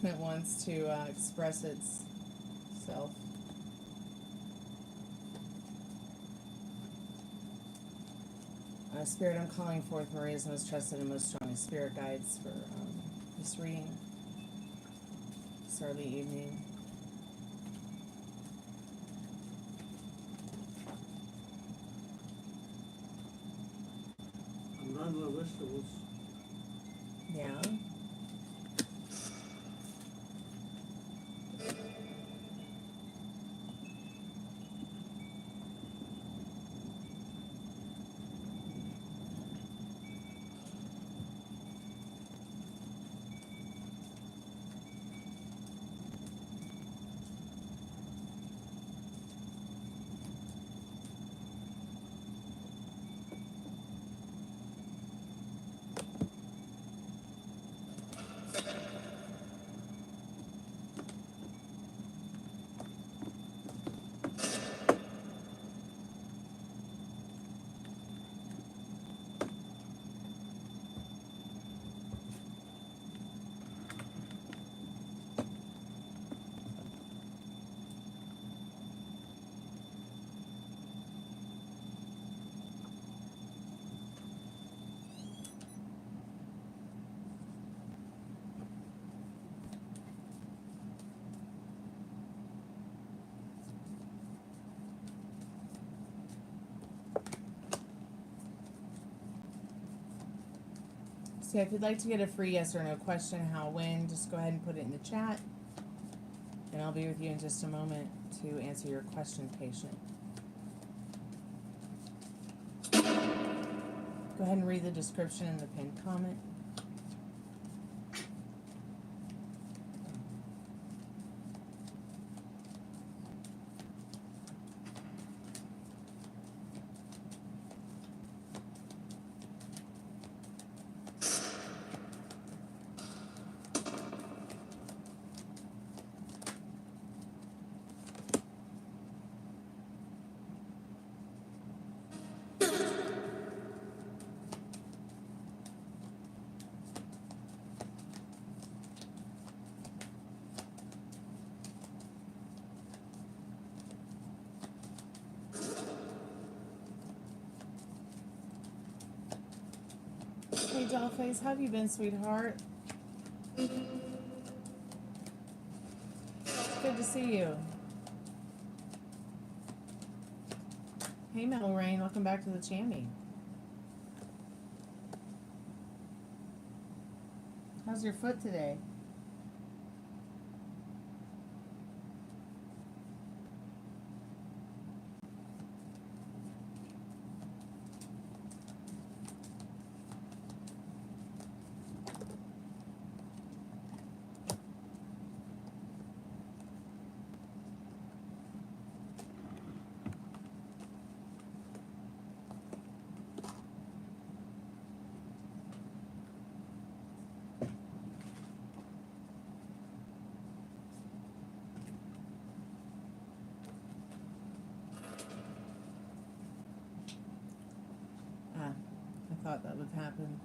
that wants to express itself. Spirit, I'm calling forth Maria's most trusted and most strongest spirit guides for this reading this early evening. I'm not no vegetables. Yeah. So if you'd like to get a free yes or no question, how, when, just go ahead and put it in the chat. And I'll be with you in just a moment to answer your question, patient. Go ahead and read the description in the pinned comment. Hey, Dollface, how have you been, sweetheart? Good to see you. Hey, Metal Rain, welcome back to the Chammy. How's your foot today? I thought that would happen.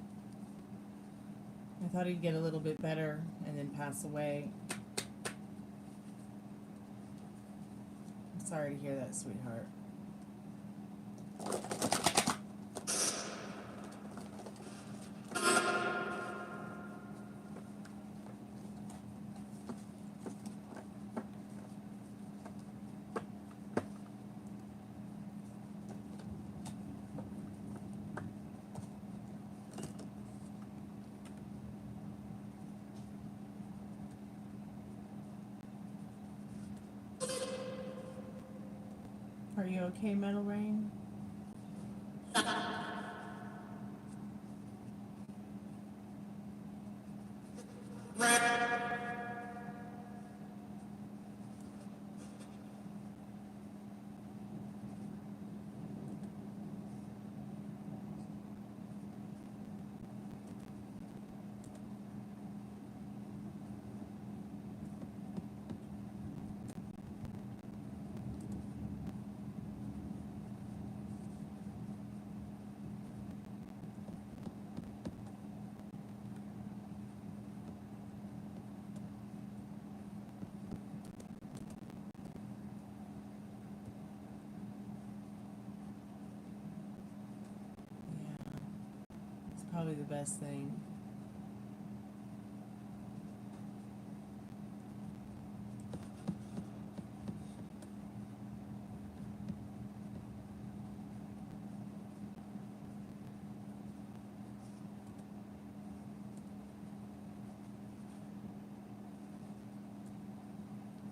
I thought he'd get a little bit better and then pass away. I'm sorry to hear that, sweetheart. Are you okay, Metal Rain? Probably the best thing.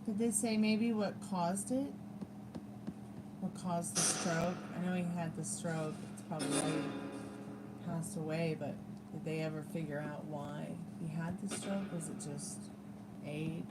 Did they say maybe what caused it? What caused the stroke? I know he had the stroke. It's probably why he passed away, but did they ever figure out why he had the stroke? Was it just age?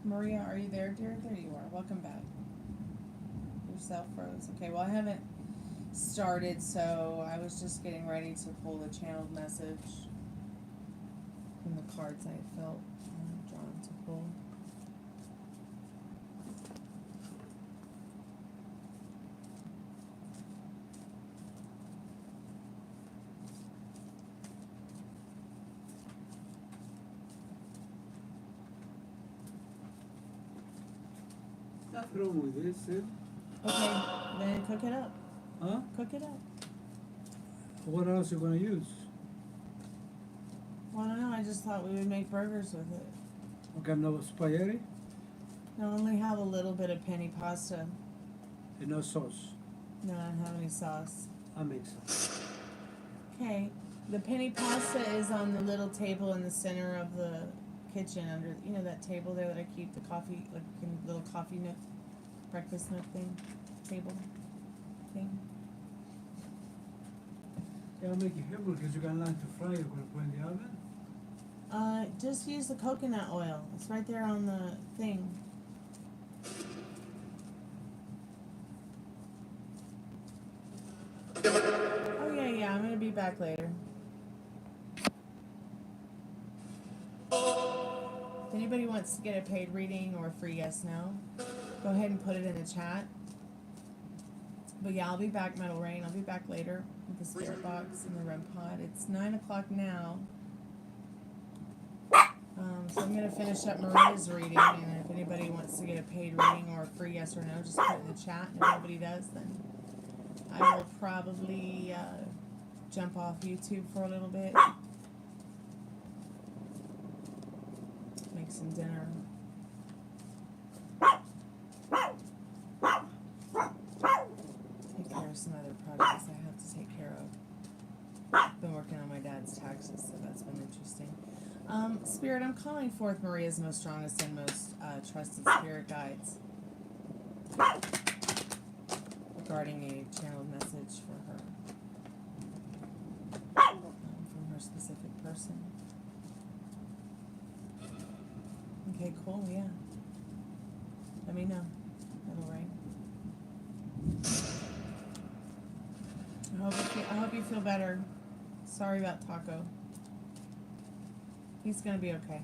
Maria, are you there, dear? There you are. Welcome back. Yourself froze. Okay, well, I haven't started, so I was just getting ready to pull the channeled message from the cards I felt drawn to pull. Nothing wrong with this, eh? Okay, then cook it up. Huh? Cook it up. What else you gonna use? Well, I don't know. I just thought we would make burgers with it. Okay, no spaghetti I only have a little bit of penny pasta. and no sauce. No, I don't have any sauce. I make some. Okay, the penny pasta is on the little table in the center of the kitchen under, you know, that table there that I keep the coffee, like little coffee nook, breakfast nook thing, table thing. Yeah, I'll make you hamburgers. You got nothing to fry. You're gonna put in the oven. Just use the coconut oil. It's right there on the thing. Oh yeah, I'm gonna be back later. If anybody wants to get a paid reading or a free yes no, go ahead and put it in the chat. But yeah, I'll be back, Metal Rain. I'll be back later with the spirit box and the REM pod. It's 9 o'clock now. So I'm gonna finish up Maria's reading, and if anybody wants to get a paid reading or a free yes or no, just put it in the chat. And if nobody does, then I will probably jump off YouTube for a little bit. Make some dinner. Take care of some other projects I have to take care of. Been working on my dad's taxes, so that's been interesting. Spirit, I'm calling forth Maria's most strongest and most trusted spirit guides regarding a channeled message for her from her specific person. Okay, cool, yeah. Let me know. That'll ring. I hope you feel better. Sorry about Taco. He's gonna be okay.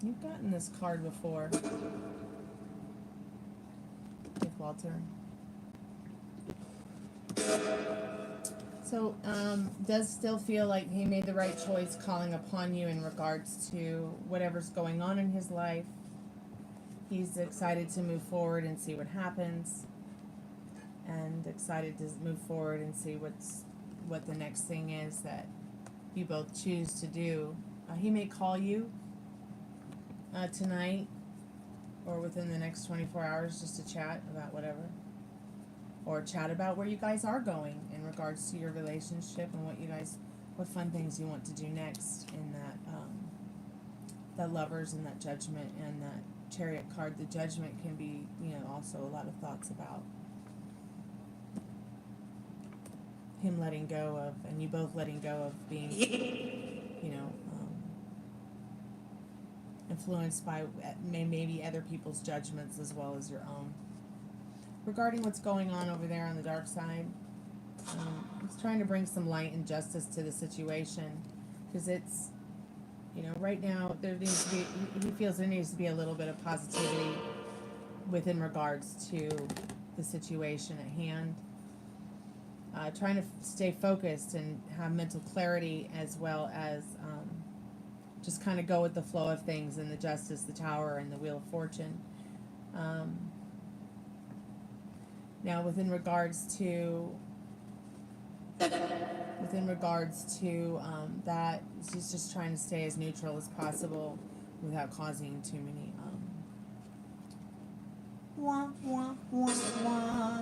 You've gotten this card before with Walter. So, does still feel like he made the right choice calling upon you in regards to whatever's going on in his life. He's excited to move forward and see what happens, and excited to move forward and see what the next thing is that you both choose to do. He may call you tonight or within the next 24 hours just to chat about whatever. Or chat about where you guys are going in regards to your relationship and what fun things you want to do next in that Lovers and that Judgment and that Chariot card. The Judgment can be, also a lot of thoughts about him letting go of, and you both letting go of being, influenced by maybe other people's judgments as well as your own. Regarding what's going on over there on the dark side, he's trying to bring some light and justice to the situation, because it's, right now there needs to be, he feels there needs to be a little bit of positivity within regards to the situation at hand. Trying to stay focused and have mental clarity, as well as just kind of go with the flow of things, and the Justice, the Tower, and the Wheel of Fortune. Now, within regards to that, he's just trying to stay as neutral as possible without causing too many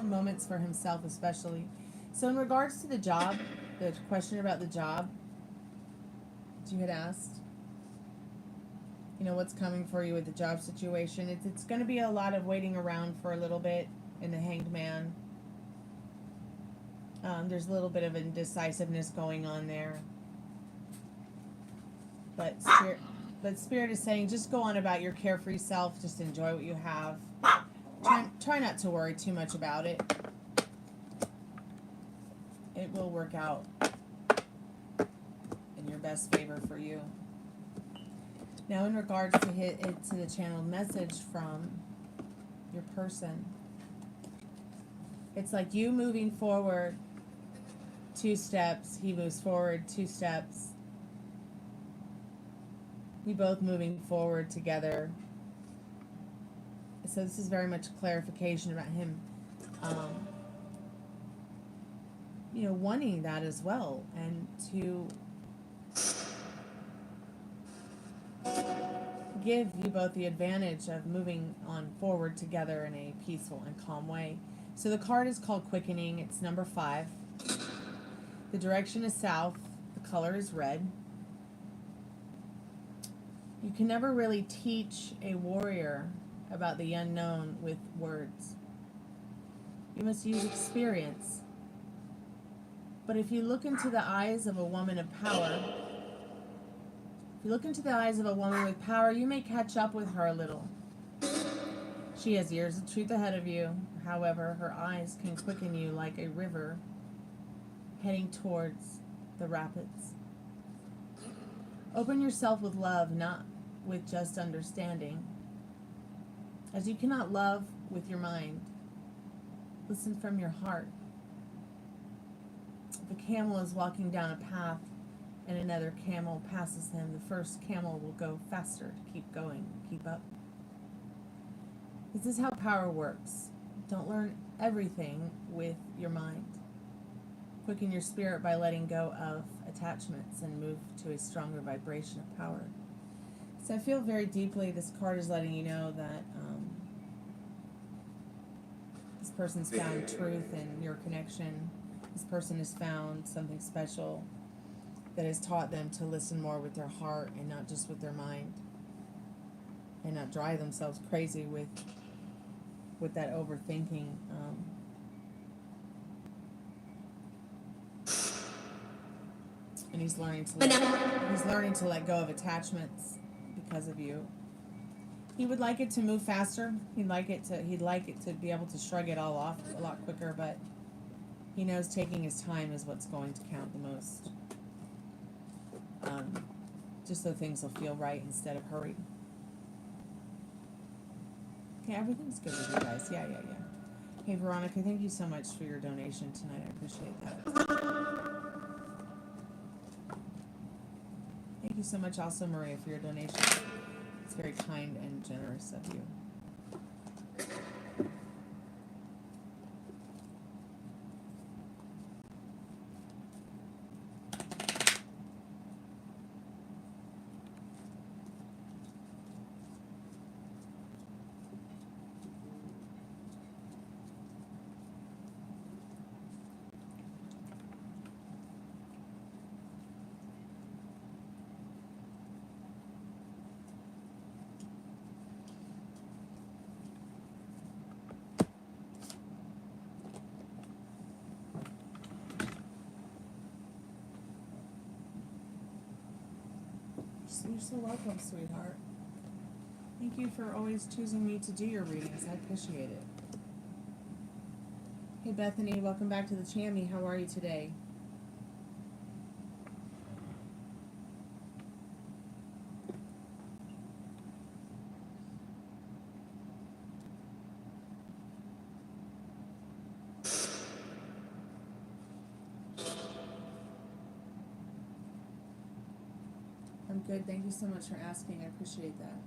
moments for himself, especially. So, in regards to the job, the question about the job that you had asked, what's coming for you with the job situation? It's going to be a lot of waiting around for a little bit. In the Hanged Man, there's a little bit of indecisiveness going on there, but Spirit is saying just go on about your carefree self, just enjoy what you have, try not to worry too much about it. It will work out in your best favor for you. Now, in regards to the channeled message from your person, it's like you moving forward 2 steps, he moves forward 2 steps. You both moving forward together. So this is very much clarification about him, you know, wanting that as well, and to give you both the advantage of moving on forward together in a peaceful and calm way. So the card is called Quickening. It's number 5. The direction is south. The color is red. You can never really teach a warrior about the unknown with words. You must use experience. But if you look into the eyes of a woman of power, if you look into the eyes of a woman with power, you may catch up with her a little. She has years of truth ahead of you. However, her eyes can quicken you like a river heading towards the rapids. Open yourself with love, not with just understanding. As you cannot love with your mind, listen from your heart. If a camel is walking down a path and another camel passes him, the first camel will go faster to keep going, keep up. This is how power works. Don't learn everything with your mind. Quicken your spirit by letting go of attachments and move to a stronger vibration of power. So I feel very deeply this card is letting you know that this person's found truth in your connection. This person has found something special that has taught them to listen more with their heart and not just with their mind, and not drive themselves crazy with that overthinking. And he's learning to let go of attachments because of you. He would like it to move faster. He'd like it to be able to shrug it all off a lot quicker, but he knows taking his time is what's going to count the most. Just so things will feel right instead of hurried. Okay, everything's good with you guys. Yeah. Hey, Veronica, thank you so much for your donation tonight. I appreciate that. Thank you so much also, Maria, for your donation. It's very kind and generous of you. You're so welcome, sweetheart. Thank you for always choosing me to do your readings. I appreciate it. Hey, Bethany, welcome back to the Chammy. How are you today? I'm good. Thank you so much for asking. I appreciate that.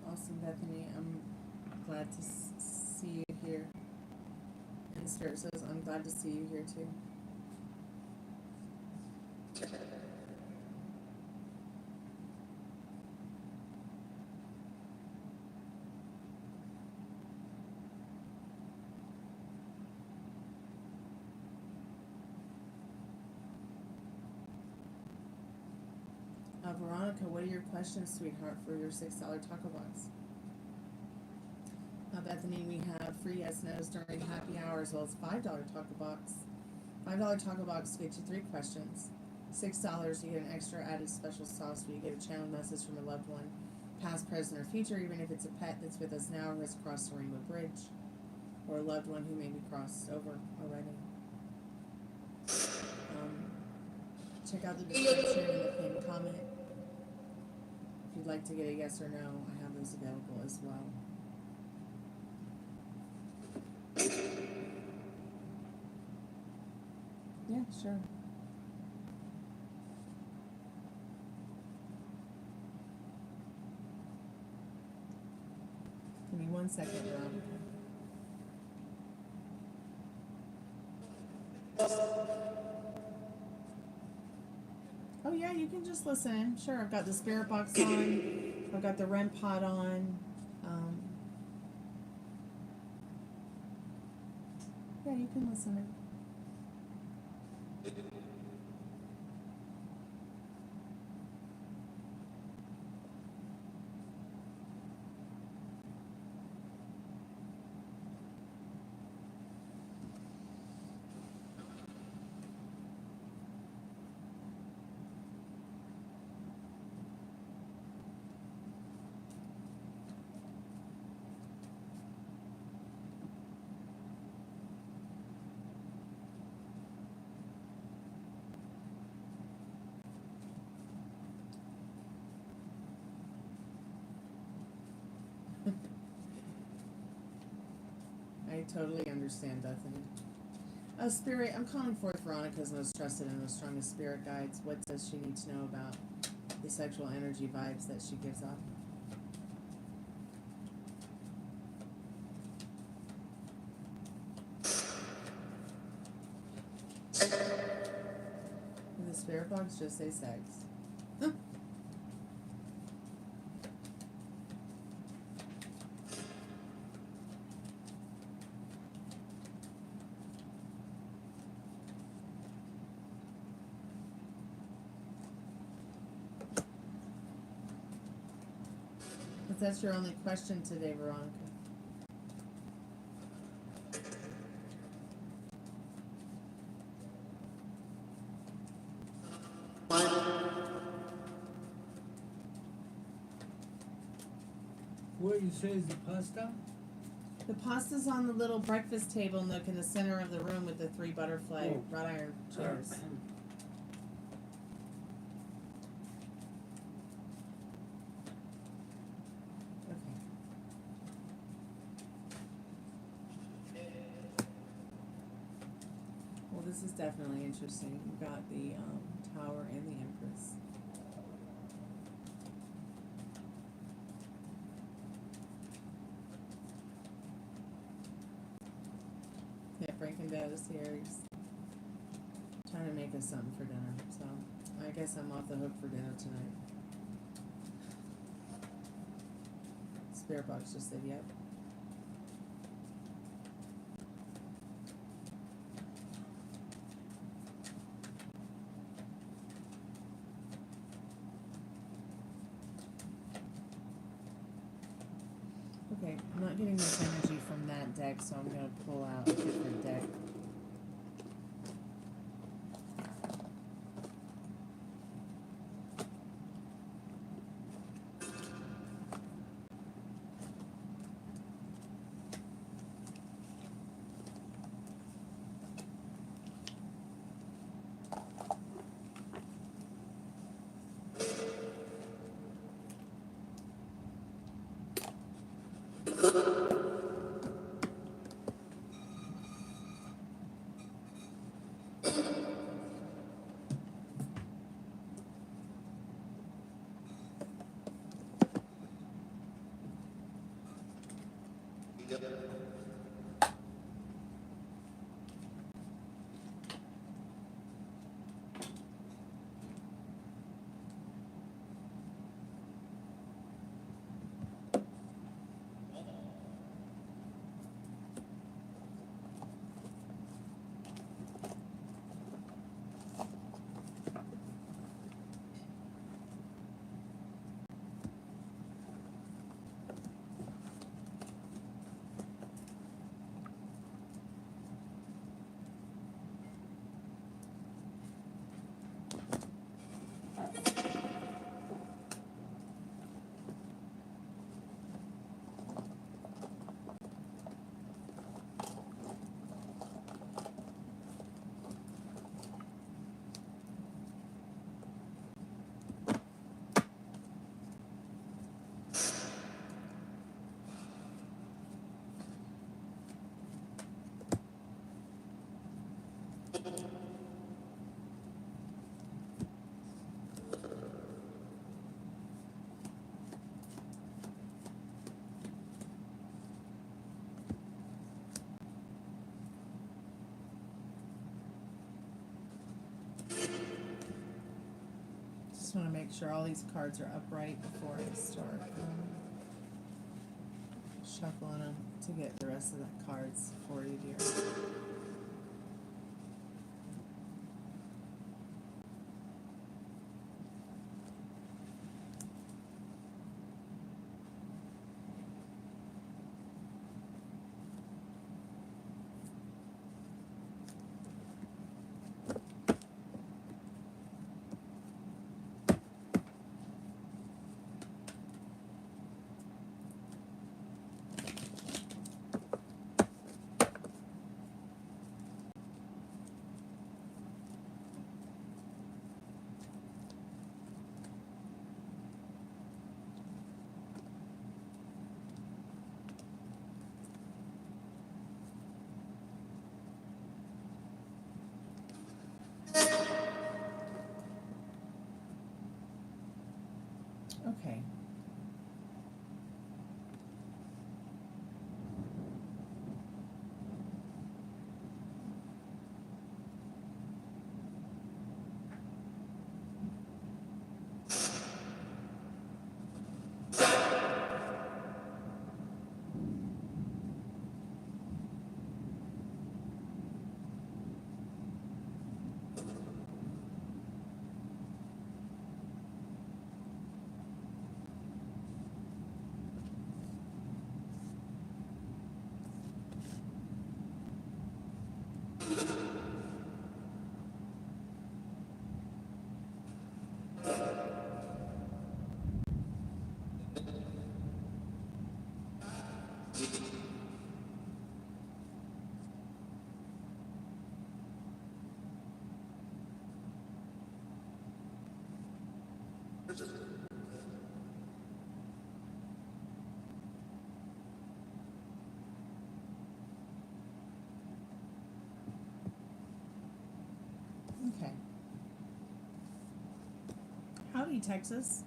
Awesome, Bethany. I'm glad to see you here. And Spirit says, I'm glad to see you here too. Veronica, what are your questions, sweetheart, for your $6 taco box? Bethany, we have free yes/nos during happy hour as well as $5 taco box. $5 taco box gets you 3 questions. $6, you get an extra added special sauce where you get a channel message from a loved one, past, present, or future, even if it's a pet that's with us now or has crossed the Rainbow Bridge, or a loved one who may be crossed over already. Check out the description and the pinned comment. If you'd like to get a yes or no, I have those available as well. Yeah, sure. Give me 1 second, Veronica. Oh yeah, you can just listen. Sure, I've got the spirit box on. I've got the REM pod on. Yeah, you can listen. I totally understand, Bethany. Spirit, I'm calling forth Veronica's most trusted and most strongest spirit guides. What does she need to know about the sexual energy vibes that she gives off? In the spirit box, just say sex. That's your only question today, Veronica. What you say is the pasta? The pasta's on the little breakfast table nook in the center of the room with the 3 butterfly wrought iron chairs. This is definitely interesting. We've got the Tower and the Empress. Yeah, Franken Dad is here. He's trying to make us something for dinner. So I guess I'm off the hook for dinner tonight. Spirit box just said yep. Okay, I'm not getting much energy from that deck, so I'm going to pull out a different deck. just want to make sure all these cards are upright before I start shuffling them to get the rest of the cards for you, dear. Okay. Okay. Howdy, Texas.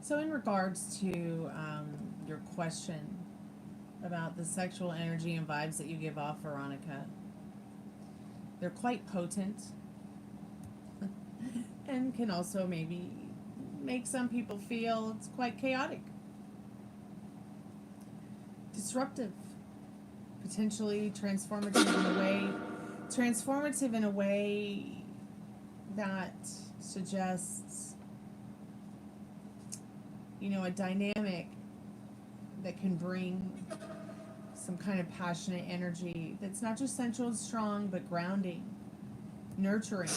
So in regards to your question about the sexual energy and vibes that you give off, Veronica, they're quite potent and can also maybe make some people feel it's quite chaotic, disruptive, potentially transformative in a way that suggests, you know, a dynamic that can bring some kind of passionate energy that's not just sensual and strong, but grounding, nurturing,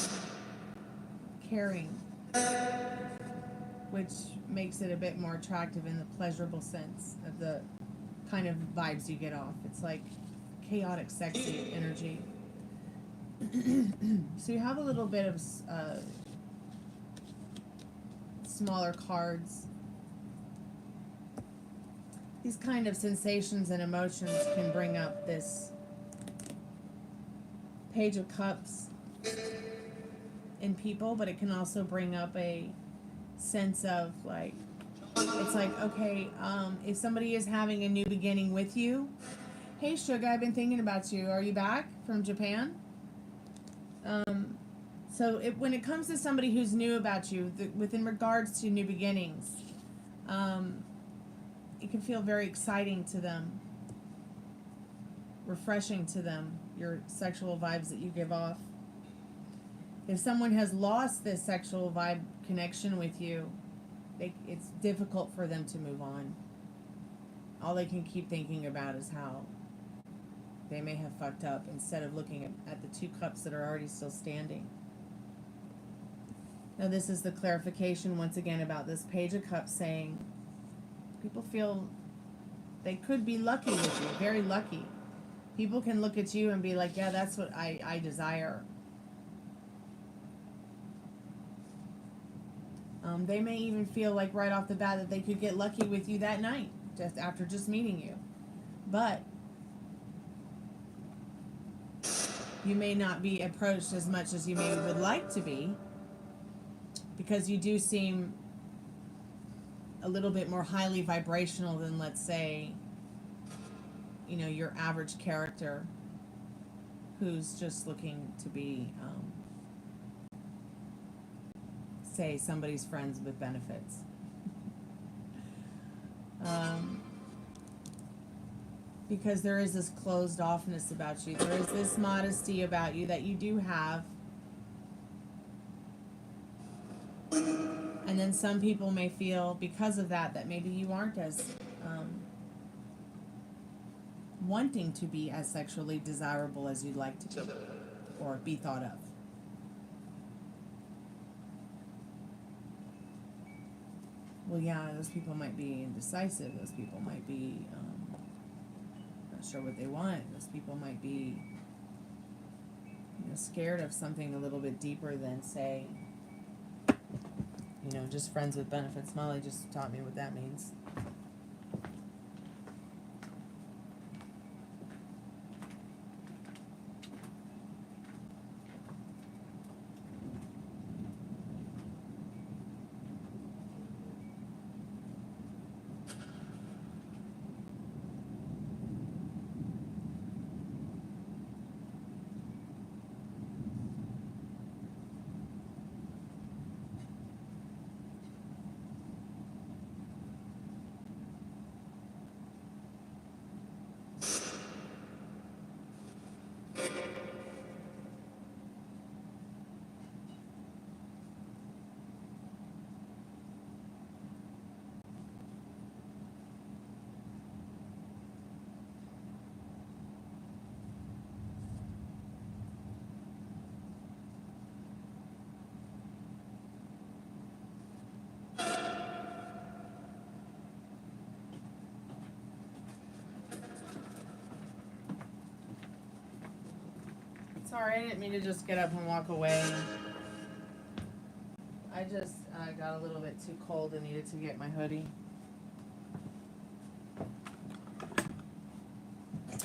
caring, which makes it a bit more attractive in the pleasurable sense of the kind of vibes you get off. It's like chaotic, sexy energy. So you have a little bit of smaller cards. These kind of sensations and emotions can bring up this Page of Cups in people, but it can also bring up a sense of like, it's like, okay, if somebody is having a new beginning with you, hey sugar, I've been thinking about you. Are you back from Japan? So when it comes to somebody who's new about you, within regards to new beginnings, it can feel very exciting to them, refreshing to them, your sexual vibes that you give off. If someone has lost this sexual vibe connection with you, it's difficult for them to move on. All they can keep thinking about is how they may have fucked up, instead of looking at the 2 cups that are already still standing. Now this is the clarification once again about this Page of Cups, saying people feel they could be lucky with you, very lucky. People can look at you and be like, yeah, that's what I desire. They may even feel like right off the bat that they could get lucky with you that night, just after just meeting you. But you may not be approached as much as you maybe would like to be, because you do seem a little bit more highly vibrational than, let's say, you know, your average character who's just looking to be say somebody's friends with benefits. Because there is this closed offness about you. There is this modesty about you that you do have. And then some people may feel because of that that maybe you aren't as wanting to be as sexually desirable as you'd like to be or be thought of. Well, yeah, those people might be indecisive. Those people might be not sure what they want. Those people might be, scared of something a little bit deeper than, say, just friends with benefits. Molly just taught me what that means. Sorry, I didn't mean to just get up and walk away. I just got a little bit too cold and needed to get my hoodie.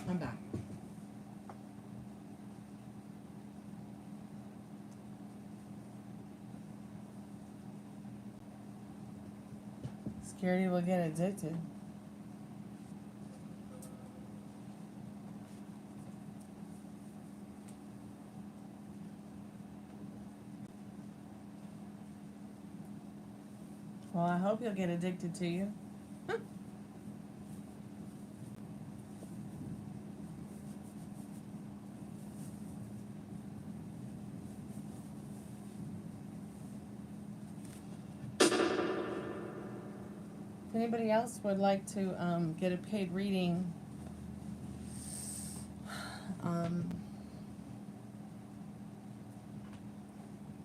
I'm back. Security will get addicted. Well, I hope you'll get addicted to you. If anybody else would like to get a paid reading,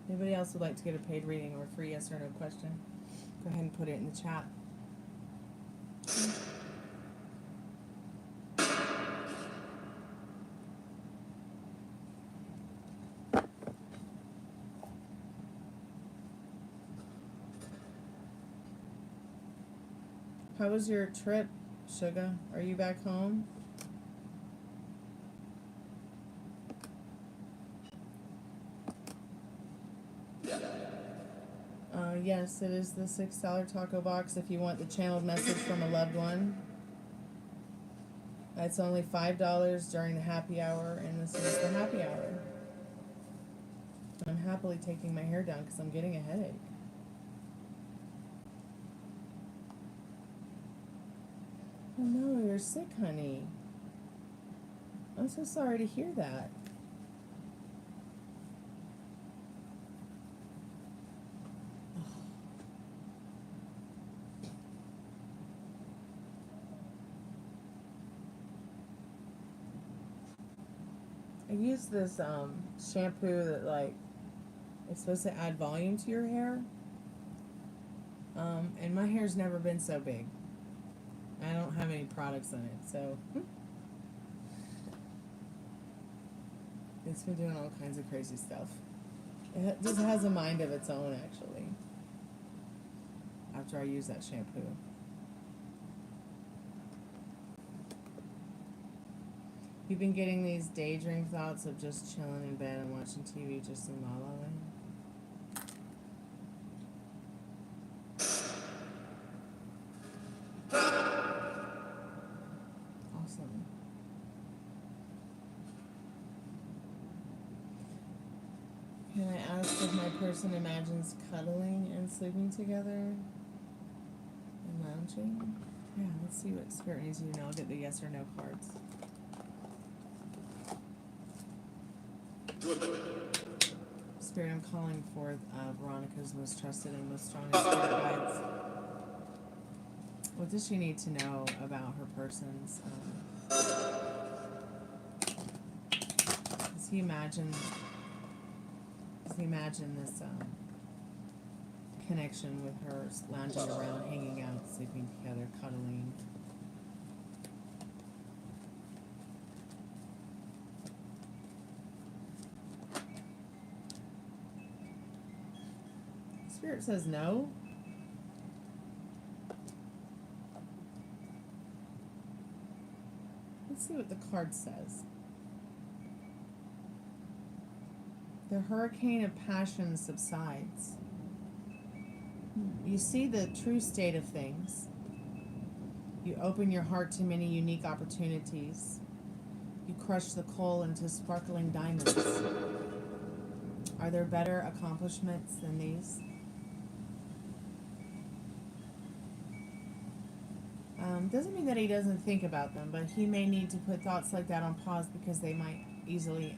anybody else would like to get a paid reading or a free yes or no question, go ahead and put it in the chat. How was your trip, Sugar? Are you back home? Yes, it is the $6 taco box if you want the channeled message from a loved one. It's only $5 during the happy hour, and this is the happy hour. I'm happily taking my hair down because I'm getting a headache. Oh no, you're sick, honey. I'm so sorry to hear that. I use this shampoo that it's supposed to add volume to your hair. And my hair's never been so big. I don't have any products in it, so it's been doing all kinds of crazy stuff. It just has a mind of its own, actually, after I use that shampoo. You've been getting these daydream thoughts of just chilling in bed and watching TV just in La La Land? Awesome. Can I asked if my person imagines cuddling and sleeping together and lounging. Yeah, let's see what Spirit needs you to know. I'll get the yes or no cards. Spirit, I'm calling forth Veronica's most trusted and most strongest spirit guides. What does she need to know about her person's? Does he imagine this connection with her, lounging around, hanging out, sleeping together, cuddling? Spirit says no. Let's see what the card says. The hurricane of passion subsides. You see the true state of things. You open your heart to many unique opportunities. You crush the coal into sparkling diamonds. Are there better accomplishments than these? Doesn't mean that he doesn't think about them, but he may need to put thoughts like that on pause because they might easily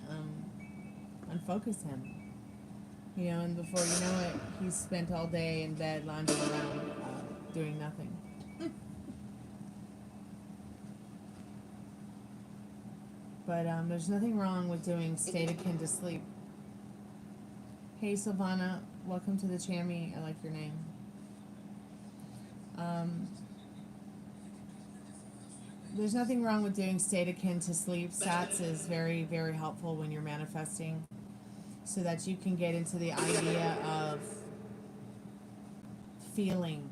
unfocus him. You know, and before you know it, he's spent all day in bed lounging around doing nothing. But there's nothing wrong with doing state akin to sleep. Hey Silvana, welcome to the Chammy. I like your name. There's nothing wrong with doing state akin to sleep. SATS is very, very helpful when you're manifesting, so that you can get into the idea of feeling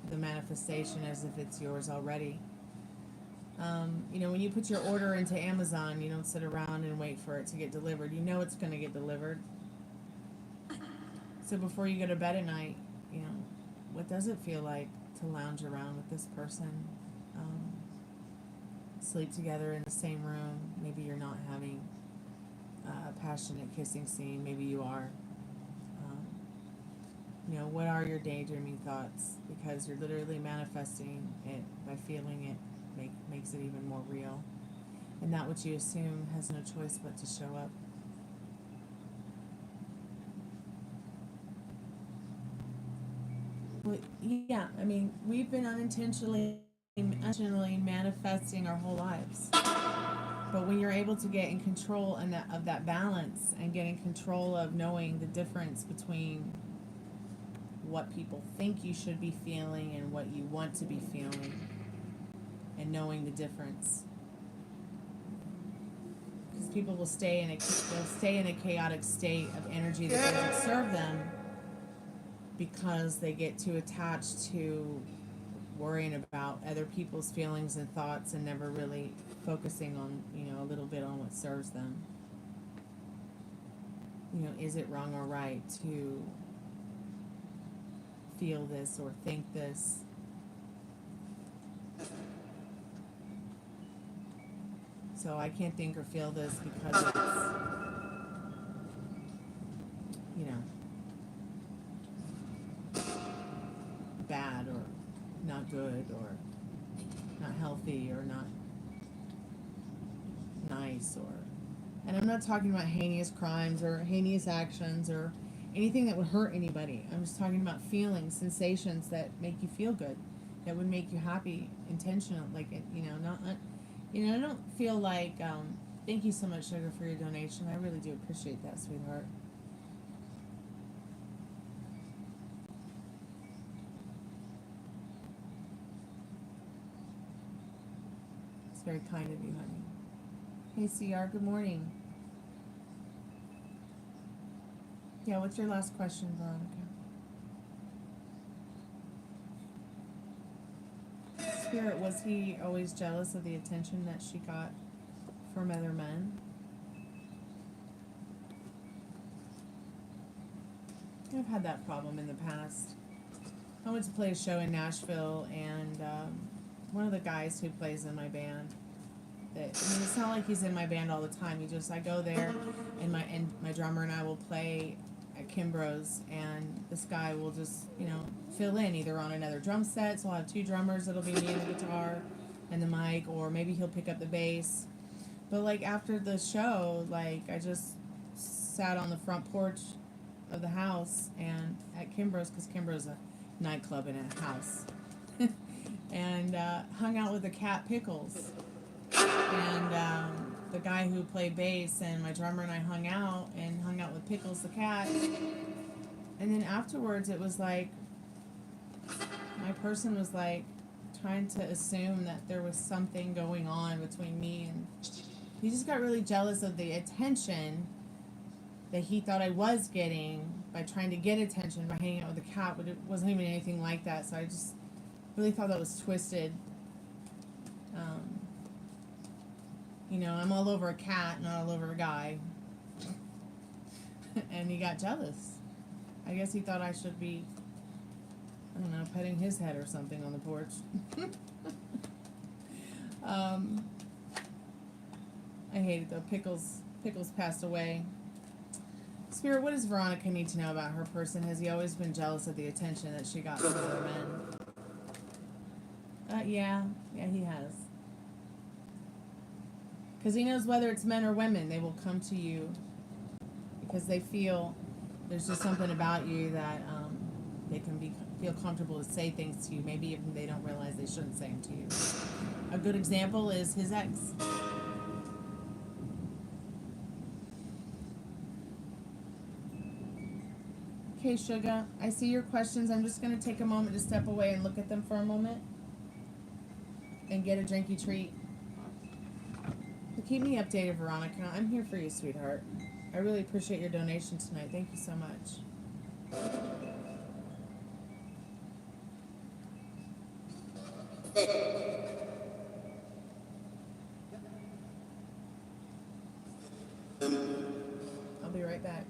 the manifestation as if it's yours already. You know, when you put your order into Amazon, you don't sit around and wait for it to get delivered. You know it's going to get delivered. So before you go to bed at night, you know, what does it feel like to lounge around with this person? Sleep together in the same room. Maybe you're not having a passionate kissing scene. Maybe you are. You know, what are your daydreaming thoughts? Because you're literally manifesting it by feeling it. Makes it even more real. And that which you assume has no choice but to show up. Well, yeah, I mean, we've been unintentionally manifesting our whole lives. But when you're able to get in control of that balance and get in control of knowing the difference between what people think you should be feeling and what you want to be feeling, and knowing the difference, because people will stay in a chaotic state of energy that doesn't serve them because they get too attached to worrying about other people's feelings and thoughts and never really focusing on, you know, a little bit on what serves them. You know, is it wrong or right to feel this or think this? So I can't think or feel this because it's, you know, bad or not good or not healthy or not nice, or, and I'm not talking about heinous crimes or heinous actions or anything that would hurt anybody. I'm just talking about feelings, sensations that make you feel good, that would make you happy, intentional, like, you know, not, you know, I don't feel like, thank you so much, Sugar, for your donation. I really do appreciate that, sweetheart. It's very kind of you, honey. Hey, CR, good morning. Yeah, what's your last question, Veronica? Spirit, was he always jealous of the attention that she got from other men? I've had that problem in the past. I went to play a show in Nashville, and one of the guys who plays in my band, that, I mean, it's not like he's in my band all the time. I go there, and my drummer and I will play at Kimbrough's, and this guy will just, fill in either on another drum set. So I'll have 2 drummers. It'll be me and the guitar and the mic, or maybe he'll pick up the bass. But like after the show, like I just sat on the front porch of the house and at Kimbrough's, because Kimbrough's a nightclub and a house, and hung out with the cat Pickles. And the guy who played bass and my drummer and I hung out with Pickles the cat. And then afterwards it was like my person was like trying to assume that there was something going on between me, and he just got really jealous of the attention that he thought I was getting by trying to get attention by hanging out with the cat, but it wasn't even anything like that. So I just really thought that was twisted. I'm all over a cat, not all over a guy. And he got jealous. I guess he thought I should be, I don't know, petting his head or something on the porch. I hate it though. Pickles passed away. Spirit, what does Veronica need to know about her person? Has he always been jealous of the attention that she got from other men? Yeah, he has. Because he knows whether it's men or women, they will come to you because they feel there's just something about you that they can feel comfortable to say things to you, maybe even they don't realize they shouldn't say them to you. A good example is his ex. Okay, Sugar, I see your questions. I'm just going to take a moment to step away and look at them for a moment and get a drinky treat. But keep me updated, Veronica. I'm here for you, sweetheart. I really appreciate your donation tonight. Thank you so much. I'll be right back.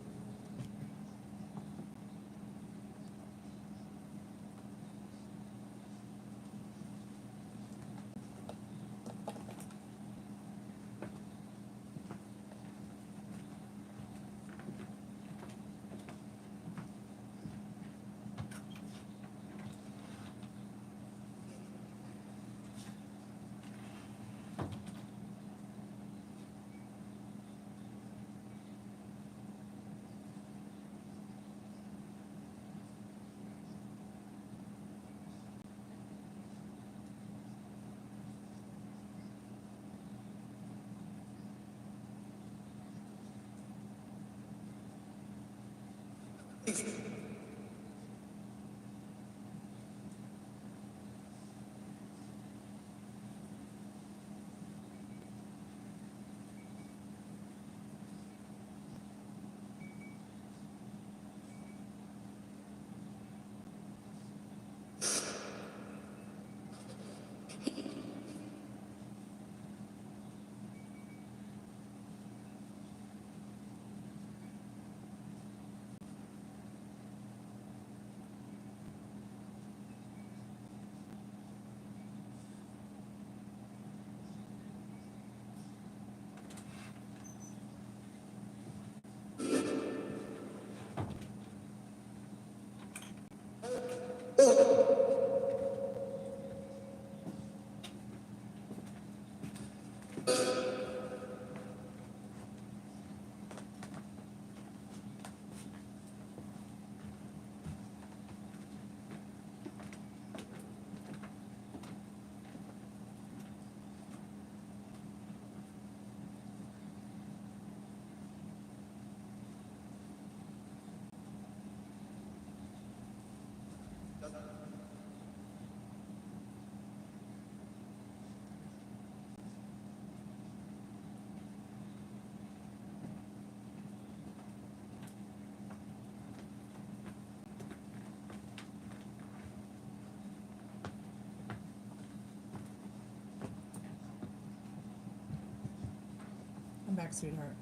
I'm back, sweetheart.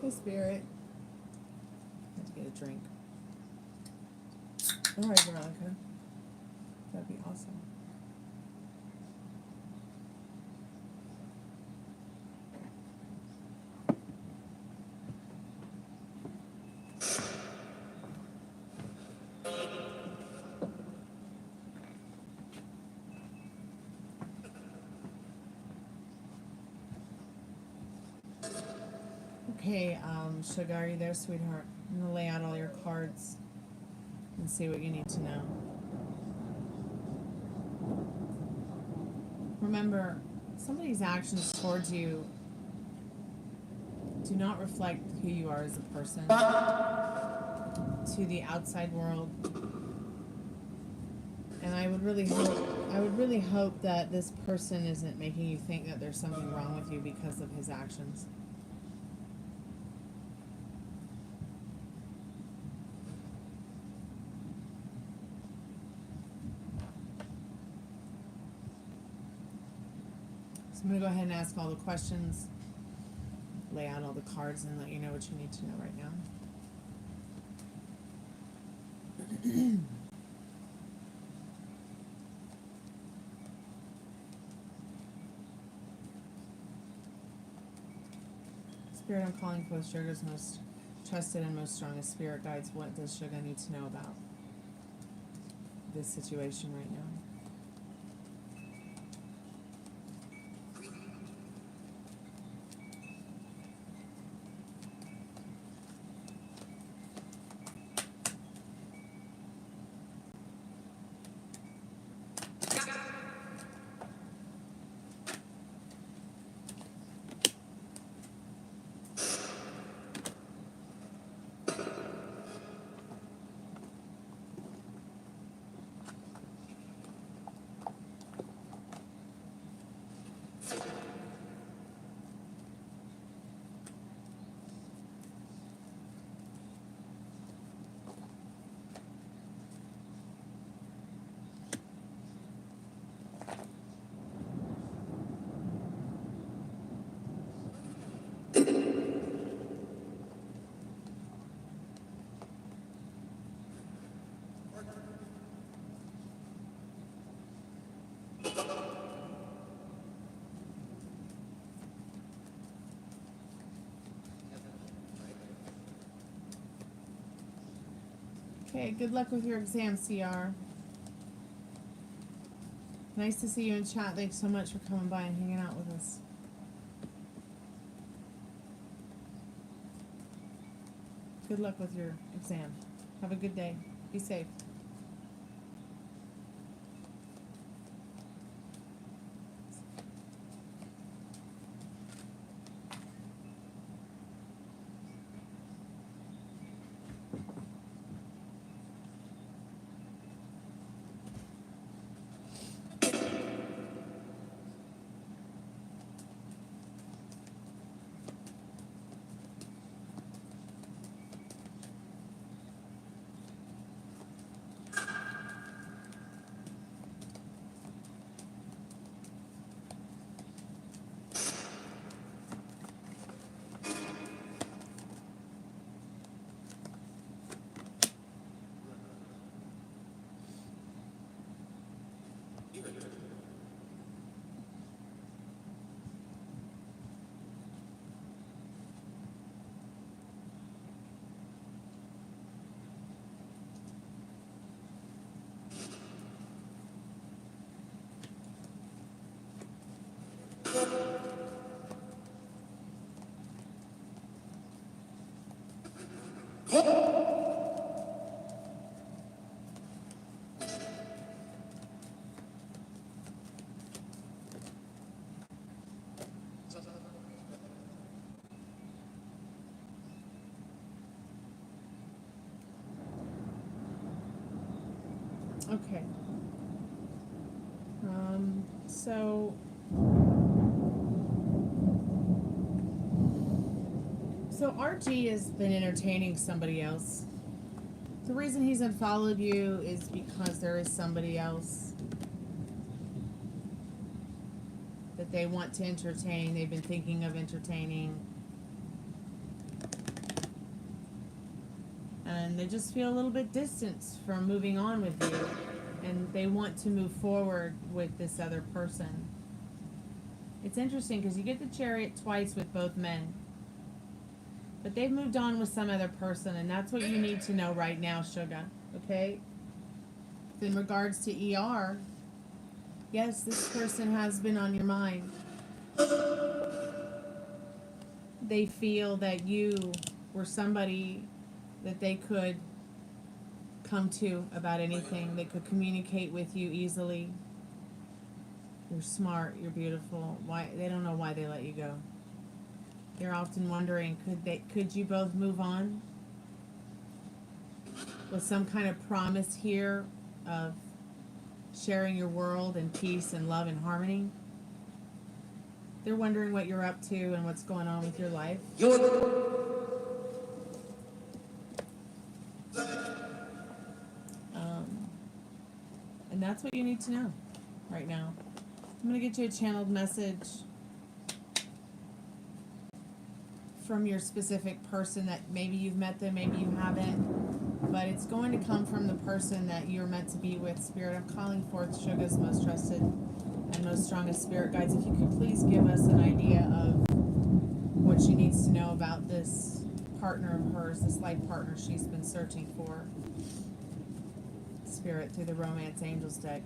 Hey, Spirit. I have to get a drink. All right, Veronica. That'd be awesome. Okay, Sugar, are you there, sweetheart? I'm gonna lay out all your cards and see what you need to know. Remember, somebody's actions towards you do not reflect who you are as a person to the outside world. And I would really hope that this person isn't making you think that there's something wrong with you because of his actions. So I'm going to go ahead and ask all the questions, lay out all the cards, and let you know what you need to know right now. Spirit, I'm calling for Sugar's most trusted and most strongest spirit guides. What does Sugar need to know about this situation right now? Okay, good luck with your exam, CR. Nice to see you in chat. Thanks so much for coming by and hanging out with us. Good luck with your exam. Have a good day. Be safe. Okay. So RG has been entertaining somebody else. The reason he's unfollowed you is because there is somebody else that they want to entertain. They've been thinking of entertaining. And they just feel a little bit distanced from moving on with you. And they want to move forward with this other person. It's interesting because you get the Chariot twice with both men. But they've moved on with some other person, and that's what you need to know right now, Sugar. Okay? In regards to ER, yes, this person has been on your mind. they feel that you were somebody that they could come to about anything. They could communicate with you easily. You're smart, you're beautiful. Why they don't know why they let you go. They're often wondering, could you both move on? With some kind of promise here of sharing your world in peace and love and harmony. They're wondering what you're up to and what's going on with your life. And that's what you need to know right now. I'm going to get you a channeled message from your specific person that maybe you've met them, maybe you haven't, but it's going to come from the person that you're meant to be with. Spirit, I'm calling forth Suga's most trusted and most strongest spirit guides. If you could please give us an idea of what she needs to know about this partner of hers, this life partner she's been searching for. Spirit, through the Romance Angels deck.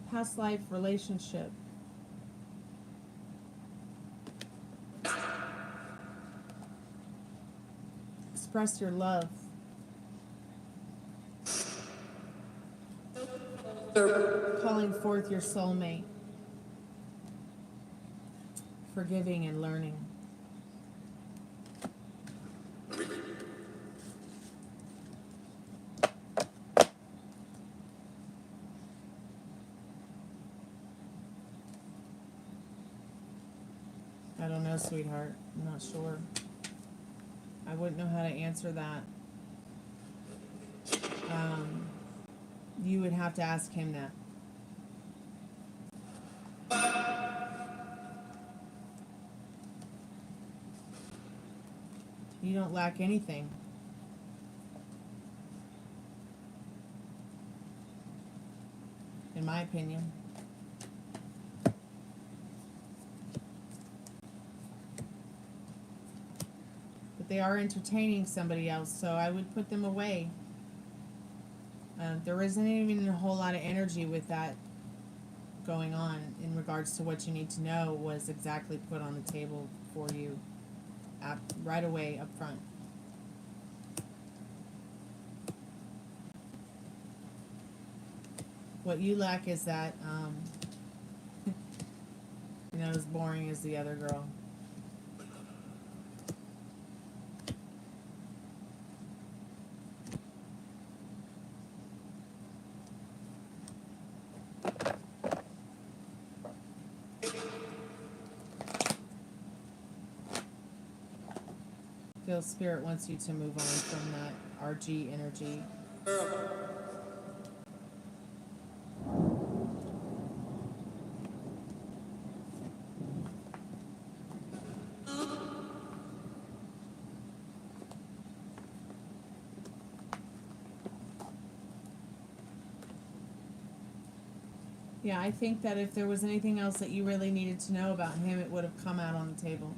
Past life relationship. Express your love. Calling forth your soulmate. Forgiving and learning. I don't know, sweetheart. I'm not sure. I wouldn't know how to answer that. You would have to ask him that. You don't lack anything. In my opinion. But they are entertaining somebody else, so I would put them away. There isn't even a whole lot of energy with that going on in regards to what you need to know was exactly put on the table for you right away up front. What you lack is that you're not as boring as the other girl. Feel Spirit wants you to move on from that RG energy. Yeah, I think that if there was anything else that you really needed to know about him, it would have come out on the table.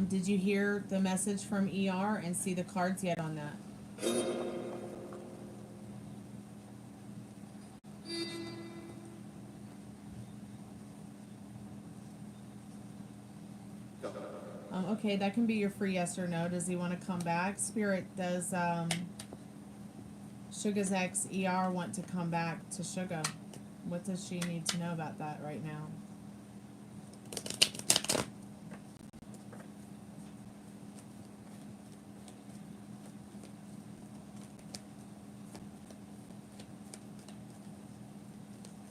Did you hear the message from ER and see the cards yet on that? Okay, that can be your free yes or no. Does he want to come back? Spirit, does Suga's ex ER want to come back to Suga? What does she need to know about that right now?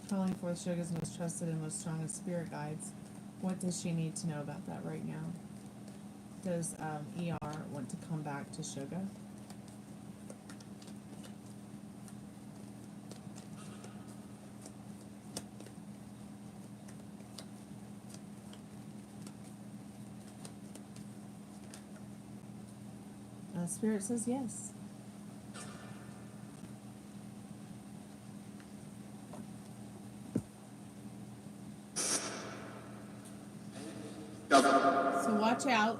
Calling forth Suga's most trusted and most strongest spirit guides. What does she need to know about that right now? Does ER want to come back to Suga? Spirit says yes. watch out.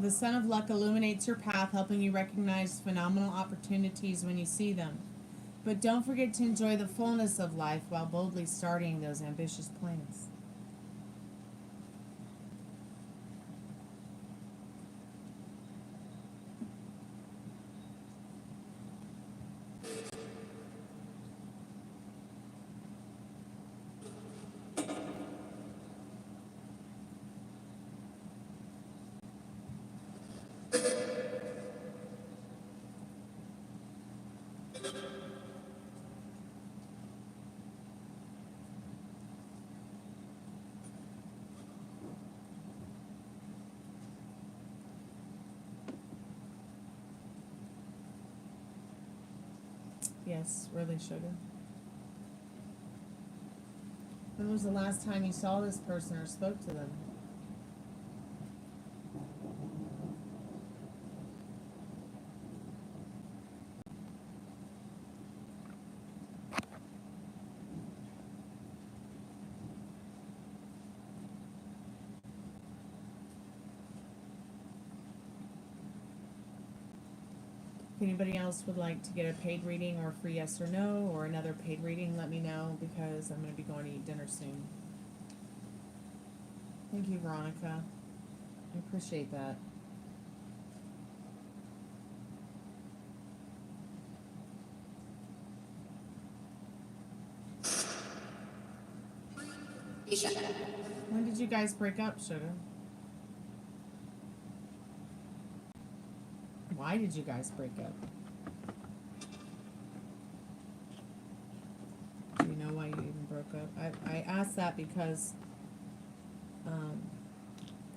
The sun of luck illuminates your path, helping you recognize phenomenal opportunities when you see them. But don't forget to enjoy the fullness of life while boldly starting those ambitious plans. Yes, really, sugar. When was the last time you saw this person or spoke to them? If anybody else would like to get a paid reading or a free yes or no or another paid reading, let me know because I'm going to be going to eat dinner soon. Thank you, Veronica. I appreciate that. When did you guys break up, sugar? Why did you guys break up? Do you know why you even broke up? I asked that because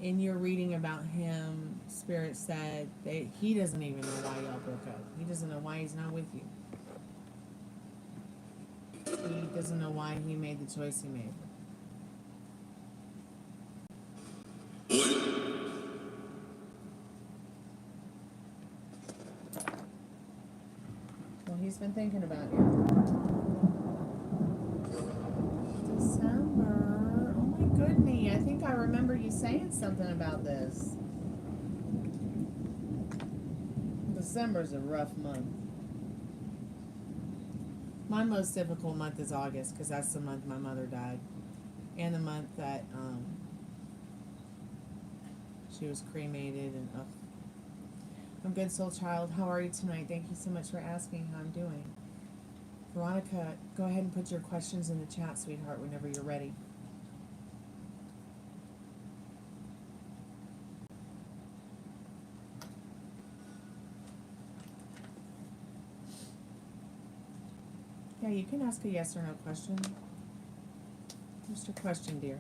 in your reading about him, Spirit said that he doesn't even know why y'all broke up. He doesn't know why he's not with you. He doesn't know why he made the choice he made. Well, he's been thinking about you. December. Oh my goodness. I think I remember you saying something about this. December's a rough month. My most difficult month is August because that's the month my mother died. And the month that she was cremated and I'm good, soul child. How are you tonight? Thank you so much for asking how I'm doing. Veronica, go ahead and put your questions in the chat, sweetheart, whenever you're ready. Yeah, you can ask a yes or no question. What's your question, dear?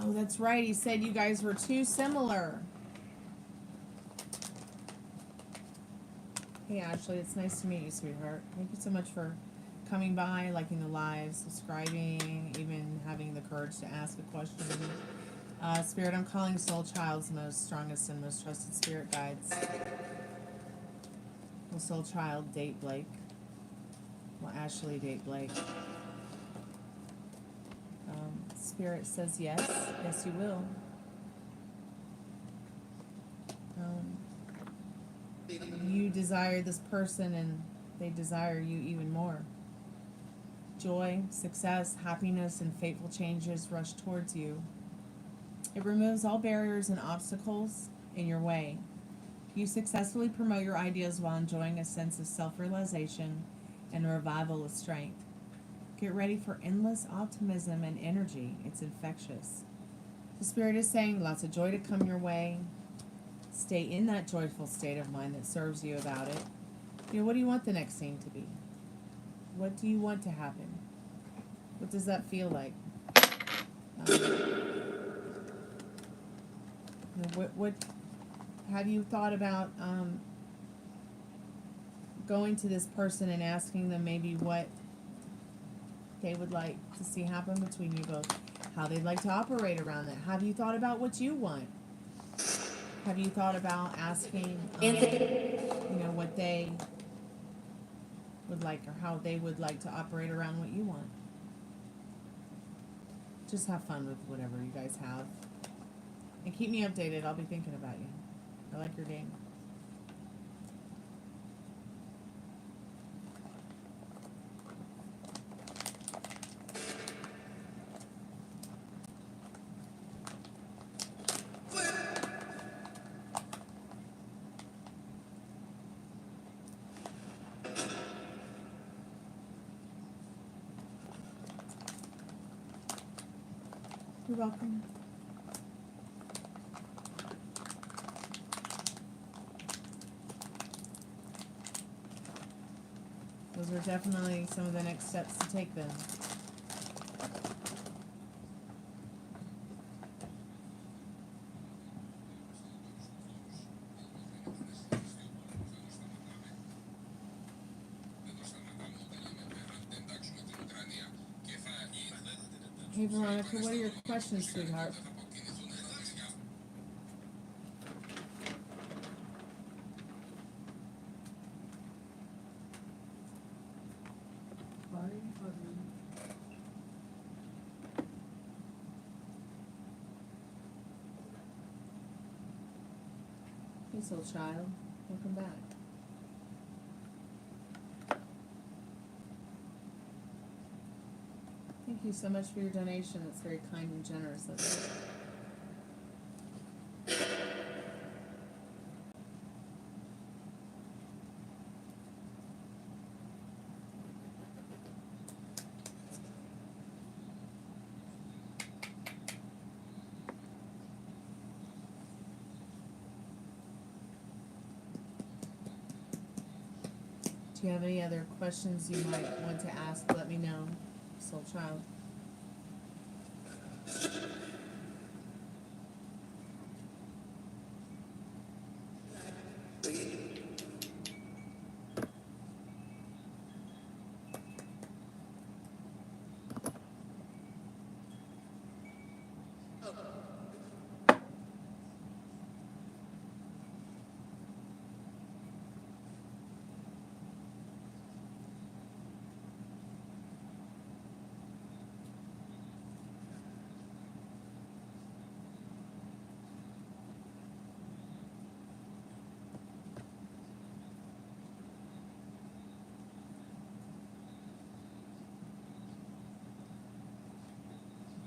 Oh, that's right. He said you guys were too similar. Hey, Ashley, it's nice to meet you, sweetheart. Thank you so much for coming by, liking the live, subscribing, even having the courage to ask a question. Spirit, I'm calling Soul Child's most strongest and most trusted spirit guides. Will Soul Child date Blake? Will Ashley date Blake? Spirit says yes. Yes, you will. You desire this person and they desire you even more. Joy, success, happiness, and fateful changes rush towards you. It removes all barriers and obstacles in your way. You successfully promote your ideas while enjoying a sense of self-realization and a revival of strength. Get ready for endless optimism and energy. It's infectious. The Spirit is saying lots of joy to come your way. Stay in that joyful state of mind that serves you about it. You know, what do you want the next scene to be? What do you want to happen? What does that feel like? What have you thought about going to this person and asking them maybe what they would like to see happen between you both? how they'd like to operate around that. Have you thought about what you want? Have you thought about asking, what they would like or how they would like to operate around what you want? Just have fun with whatever you guys have. And keep me updated. I'll be thinking about you. I like your game. You're welcome. Those are definitely some of the next steps to take then. Hey Veronica, what are your questions, sweetheart? Hey soul child, welcome back. Thank you so much for your donation. That's very kind and generous of you. Do you have any other questions you might want to ask? Let me know, soul child.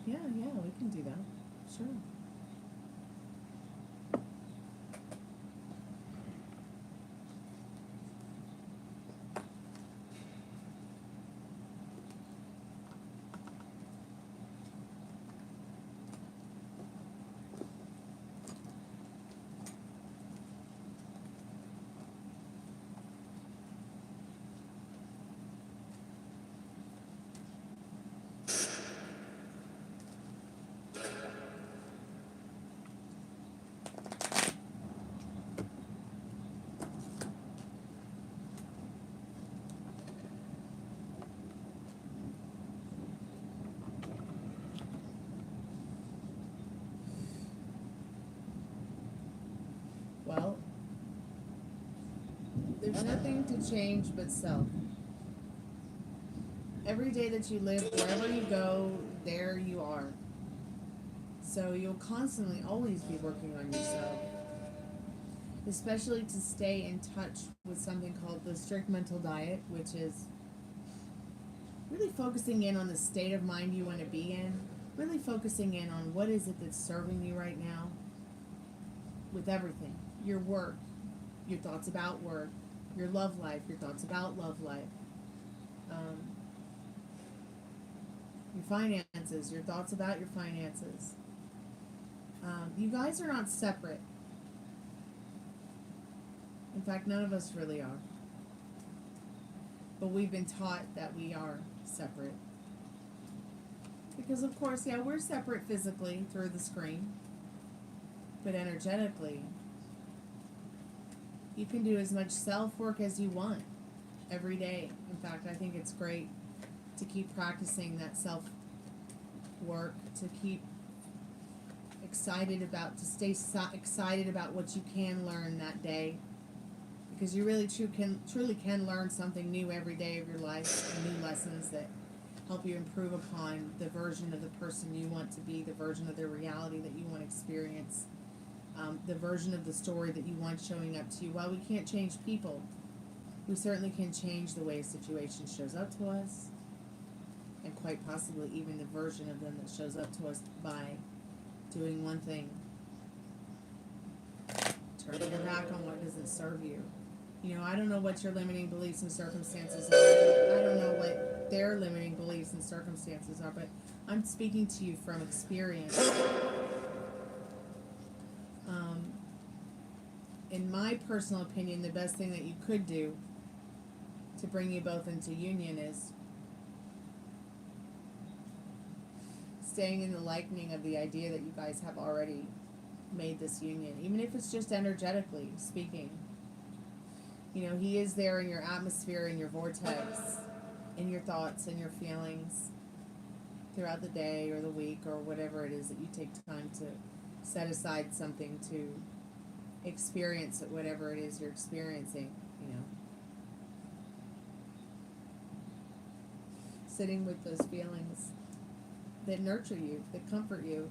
Yeah, we can do that. Sure. Well, there's nothing to change but self. Every day that you live, wherever you go, there you are. So you'll constantly always be working on yourself. Especially to stay in touch with something called the strict mental diet, which is really focusing in on the state of mind you want to be in. Really focusing in on what is it that's serving you right now with everything. Your work, your thoughts about work, your love life, your thoughts about love life, your finances, your thoughts about your finances. You guys are not separate. In fact, none of us really are. But we've been taught that we are separate. Because of course, yeah, we're separate physically through the screen. But energetically, you can do as much self-work as you want every day. In fact, I think it's great to keep practicing that work to keep excited about, to stay excited about what you can learn that day, because you really truly can learn something new every day of your life, and new lessons that help you improve upon the version of the person you want to be, the version of the reality that you want to experience, the version of the story that you want showing up to you. While we can't change people, we certainly can change the way a situation shows up to us, and quite possibly even the version of them that shows up to us by doing one thing: turning your back on what doesn't serve you. You know, I don't know what your limiting beliefs and circumstances are. I don't know what their limiting beliefs and circumstances are, but I'm speaking to you from experience. In my personal opinion, the best thing that you could do to bring you both into union is staying in the likening of the idea that you guys have already made this union, even if it's just energetically speaking. You know, he is there in your atmosphere, in your vortex, in your thoughts and your feelings throughout the day or the week or whatever it is that you take time to set aside something to experience it, whatever it is you're experiencing, you know. Sitting with those feelings that nurture you, that comfort you.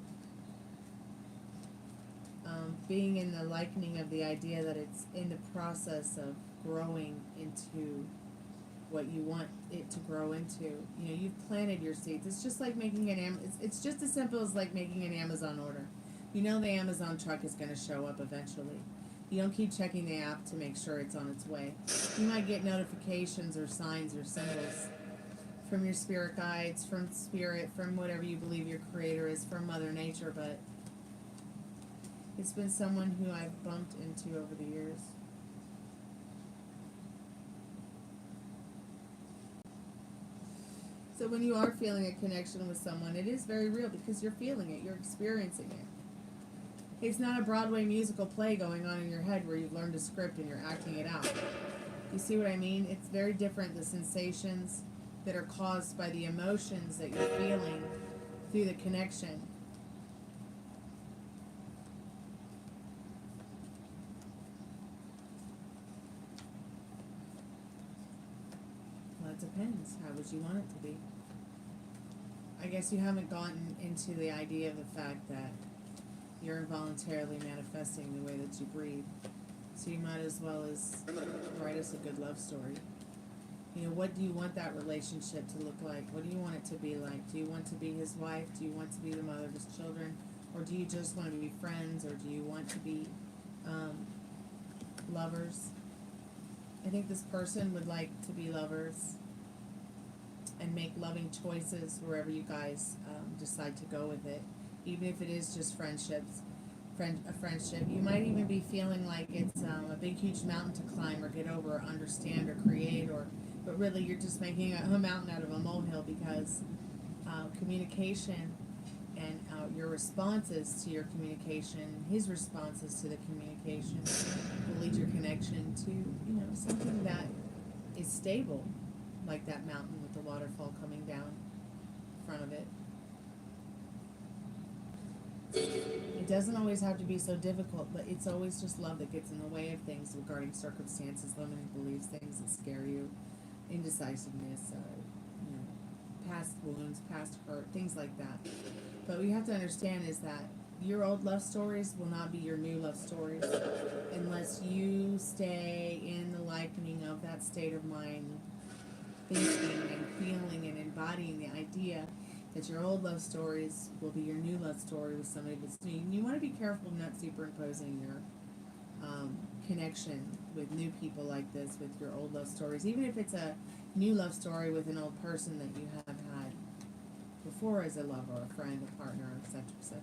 Being in the likening of the idea that it's in the process of growing into what you want it to grow into. You know, you've planted your seeds. It's just like making it's just as simple as like making an Amazon order. You know the Amazon truck is going to show up eventually. You don't keep checking the app to make sure it's on its way. You might get notifications or signs or symbols from your spirit guides, from spirit, from whatever you believe your creator is, from Mother Nature, but it's been someone who I've bumped into over the years. So when you are feeling a connection with someone, it is very real because you're feeling it, you're experiencing it. It's not a Broadway musical play going on in your head where you've learned a script and you're acting it out. You see what I mean? It's very different, the sensations that are caused by the emotions that you're feeling through the connection. Well, it depends. How would you want it to be? I guess you haven't gotten into the idea of the fact that you're involuntarily manifesting the way that you breathe. So you might as well as write us a good love story. You know, what do you want that relationship to look like? What do you want it to be like? Do you want to be his wife? Do you want to be the mother of his children? Or do you just want to be friends? Or do you want to be lovers? I think this person would like to be lovers and make loving choices wherever you guys decide to go with it. Even if it is just friendships. A friendship. You might even be feeling like it's a big, huge mountain to climb or get over or understand or create, but really you're just making a mountain out of a molehill because communication and your responses to your communication, his responses to the communication will lead your connection to, you know, something that is stable, like that mountain with the waterfall coming down in front of it. It doesn't always have to be so difficult, but it's always just love that gets in the way of things regarding circumstances, limiting beliefs, things that scare you, indecisiveness, you know, past wounds, past hurt, things like that. But what you have to understand is that your old love stories will not be your new love stories unless you stay in the likening of that state of mind, thinking and feeling and embodying the idea that your old love stories will be your new love story with somebody that's new. And you want to be careful of not superimposing your connection with new people like this with your old love stories, even if it's a new love story with an old person that you have had before as a lover, a friend, a partner, etc., etc.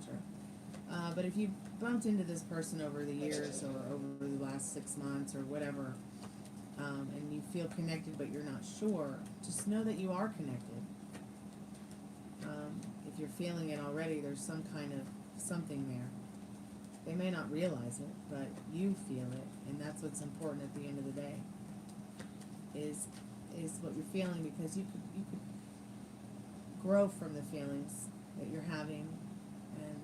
But if you bumped into this person over the years or over the last 6 months or whatever, and you feel connected but you're not sure, just know that you are connected. If you're feeling it already, there's some kind of something there. They may not realize it, but you feel it, and that's what's important at the end of the day. Is what you're feeling, because you could grow from the feelings that you're having, and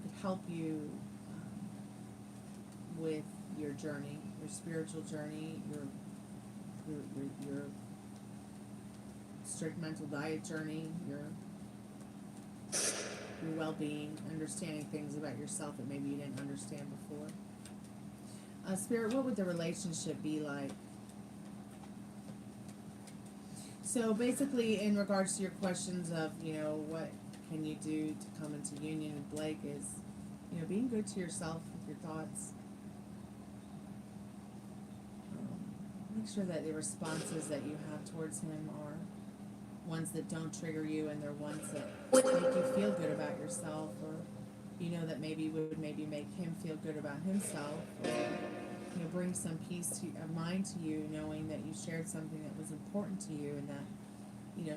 could help you with your journey, your spiritual journey, your strict mental diet journey, your well-being, understanding things about yourself that maybe you didn't understand before. Spirit, what would the relationship be like? So basically, in regards to your questions of, what can you do to come into union with Blake is, being good to yourself with your thoughts. Make sure that the responses that you have towards him are ones that don't trigger you, and they're ones that make you feel good about yourself, or that maybe would make him feel good about himself, or bring some peace of mind to you, knowing that you shared something that was important to you, and that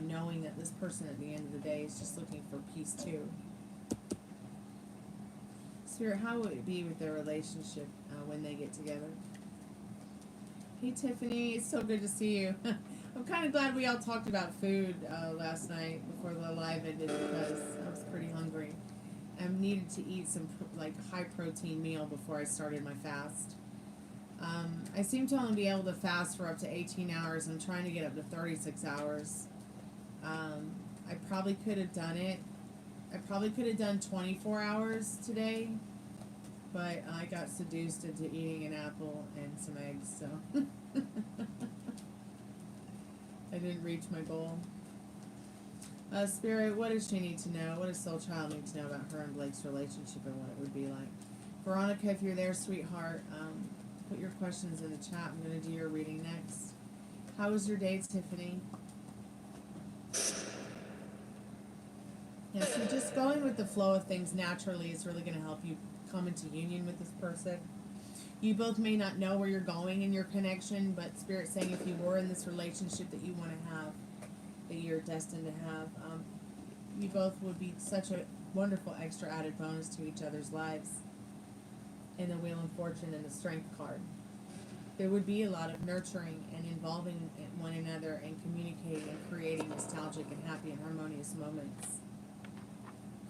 knowing that this person at the end of the day is just looking for peace too. Spirit, how would it be with their relationship when they get together? Hey Tiffany, it's so good to see you. I'm kind of glad we all talked about food last night before the live ended, because I was pretty hungry. I needed to eat some high protein meal before I started my fast. I seem to only be able to fast for up to 18 hours. I'm trying to get up to 36 hours. I probably could have done it. I probably could have done 24 hours today, but I got seduced into eating an apple and some eggs, so I didn't reach my goal. Spirit, what does she need to know? What does Soul Child need to know about her and Blake's relationship and what it would be like? Veronica, if you're there, sweetheart, put your questions in the chat. I'm going to do your reading next. How was your day, Tiffany? Yeah, so just going with the flow of things naturally is really going to help you come into union with this person. You both may not know where you're going in your connection, but Spirit's saying if you were in this relationship that you want to have, that you're destined to have, you both would be such a wonderful extra added bonus to each other's lives. In the Wheel of Fortune and the Strength card, there would be a lot of nurturing and involving one another and communicating and creating nostalgic and happy and harmonious moments.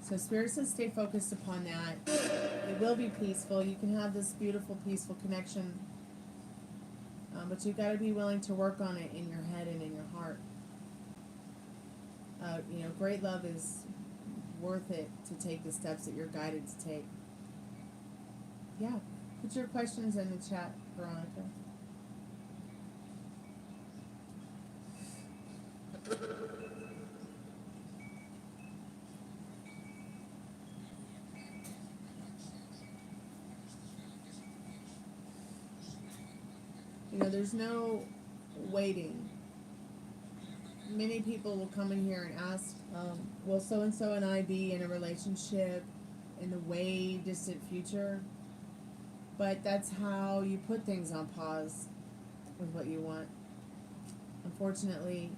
So Spirit says stay focused upon that. It will be peaceful. You can have this beautiful, peaceful connection, but you've got to be willing to work on it in your head and in your heart. Great love is worth it to take the steps that you're guided to take. Yeah, put your questions in the chat, Veronica. There's no waiting. Many people will come in here and ask, will so-and-so and I be in a relationship in the way distant future? But that's how you put things on pause with what you want. Unfortunately,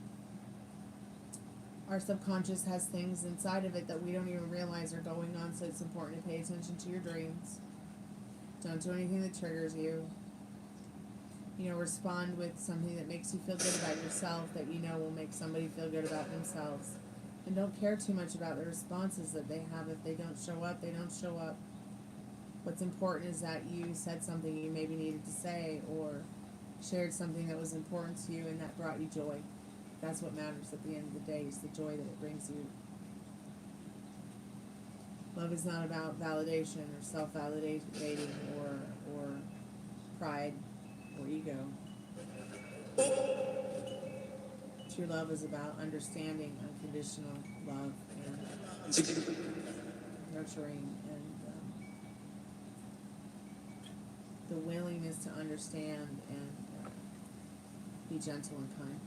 our subconscious has things inside of it that we don't even realize are going on, so it's important to pay attention to your dreams. Don't do anything that triggers you. Respond with something that makes you feel good about yourself, that will make somebody feel good about themselves. And don't care too much about the responses that they have. If they don't show up, they don't show up. What's important is that you said something you maybe needed to say, or shared something that was important to you and that brought you joy. That's what matters at the end of the day, is the joy that it brings you. Love is not about validation or self-validating or pride or ego. True love is about understanding, unconditional love, and nurturing, and the willingness to understand and be gentle and kind.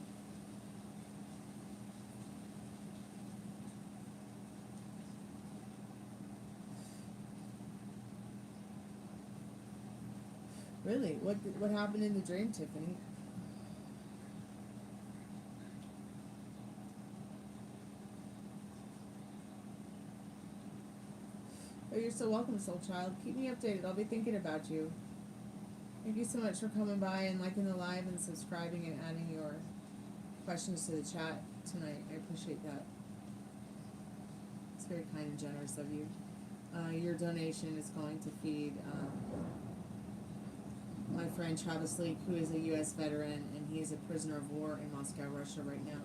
Really? What happened in the dream, Tiffany? Oh, you're so welcome, Soul Child. Keep me updated. I'll be thinking about you. Thank you so much for coming by and liking the live and subscribing and adding your questions to the chat. tonight. I appreciate that. It's very kind and generous of you. Your donation is going to feed my friend Travis Leak, who is a U.S. veteran, and he is a prisoner of war in Moscow, Russia right now.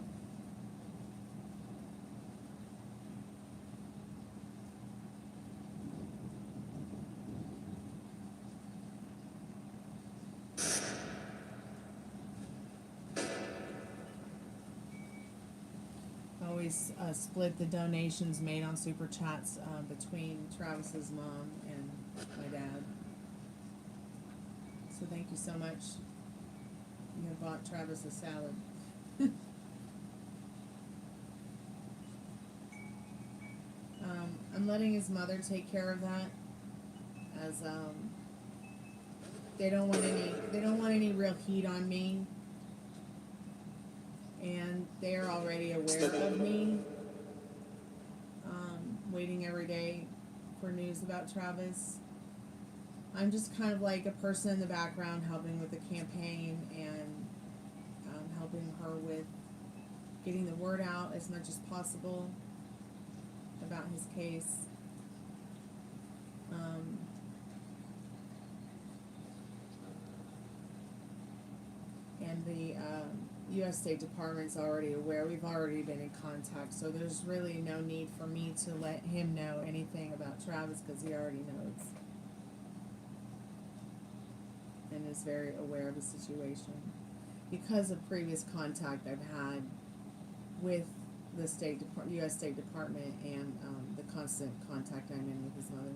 Always split the donations made on Super Chats between Travis's mom and my dad. So thank you so much. You have bought Travis a salad. I'm letting his mother take care of that, as they don't want any real heat on me, and they are already aware of me. Waiting every day for news about Travis. I'm just kind of like a person in the background helping with the campaign and helping her with getting the word out as much as possible about his case. And the U.S. State Department's already aware. We've already been in contact, so there's really no need for me to let him know anything about Travis, because he already knows and is very aware of the situation because of previous contact I've had with the U.S. State Department, and the constant contact I'm in with his mother.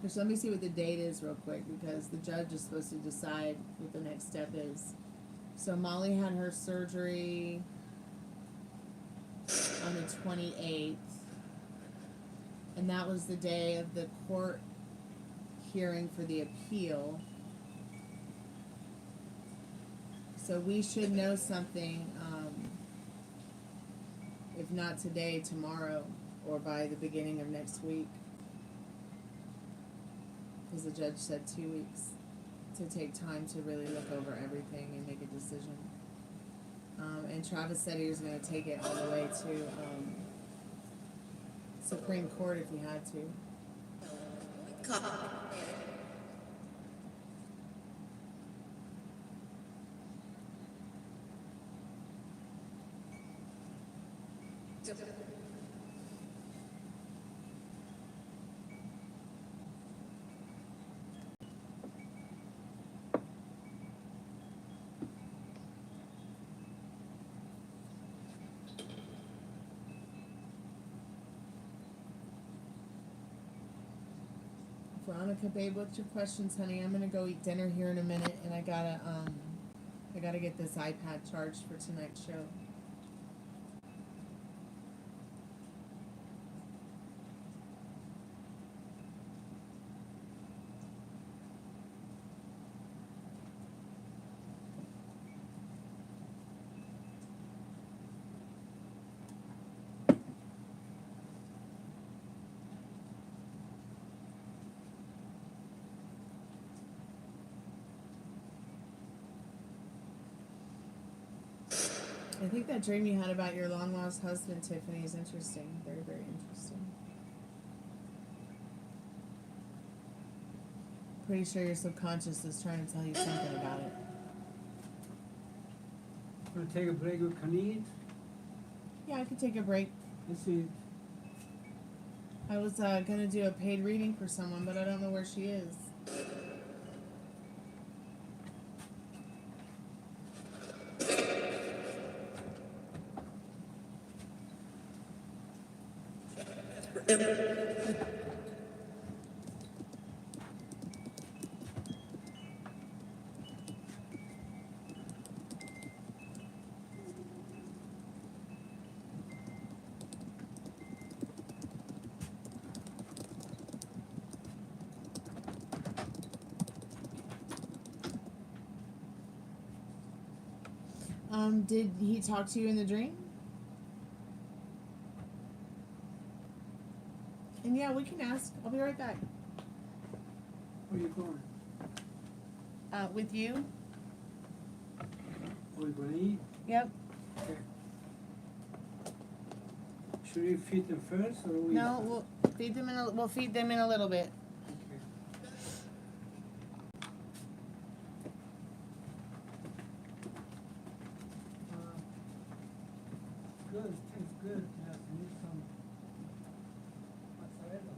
Just let me see what the date is real quick, because the judge is supposed to decide what the next step is. So Molly had her surgery on the 28th, and that was the day of the court hearing for the appeal. So we should know something, if not today, tomorrow, or by the beginning of next week. Because the judge said 2 weeks to take time to really look over everything and make a decision. And Travis said he was going to take it all the way to Supreme Court if he had to. Veronica, babe, what's your questions, honey? I'm gonna go eat dinner here in a minute, and I gotta get this iPad charged for tonight's show. I think that dream you had about your long-lost husband, Tiffany, is interesting. Very, very interesting. Pretty sure your subconscious is trying to tell you something about it. Want to take a break with Khalid? Yeah, I could take a break. Let's see. I was gonna do a paid reading for someone, but I don't know where she is. Did he talk to you in the dream? And yeah, we can ask. I'll be right back. Where are you going? with you. We're gonna eat. Yep. Okay. Should we feed them first or we? No, we'll feed them in a little bit. Okay. Good, it tastes good. Just need some mozzarella.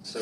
So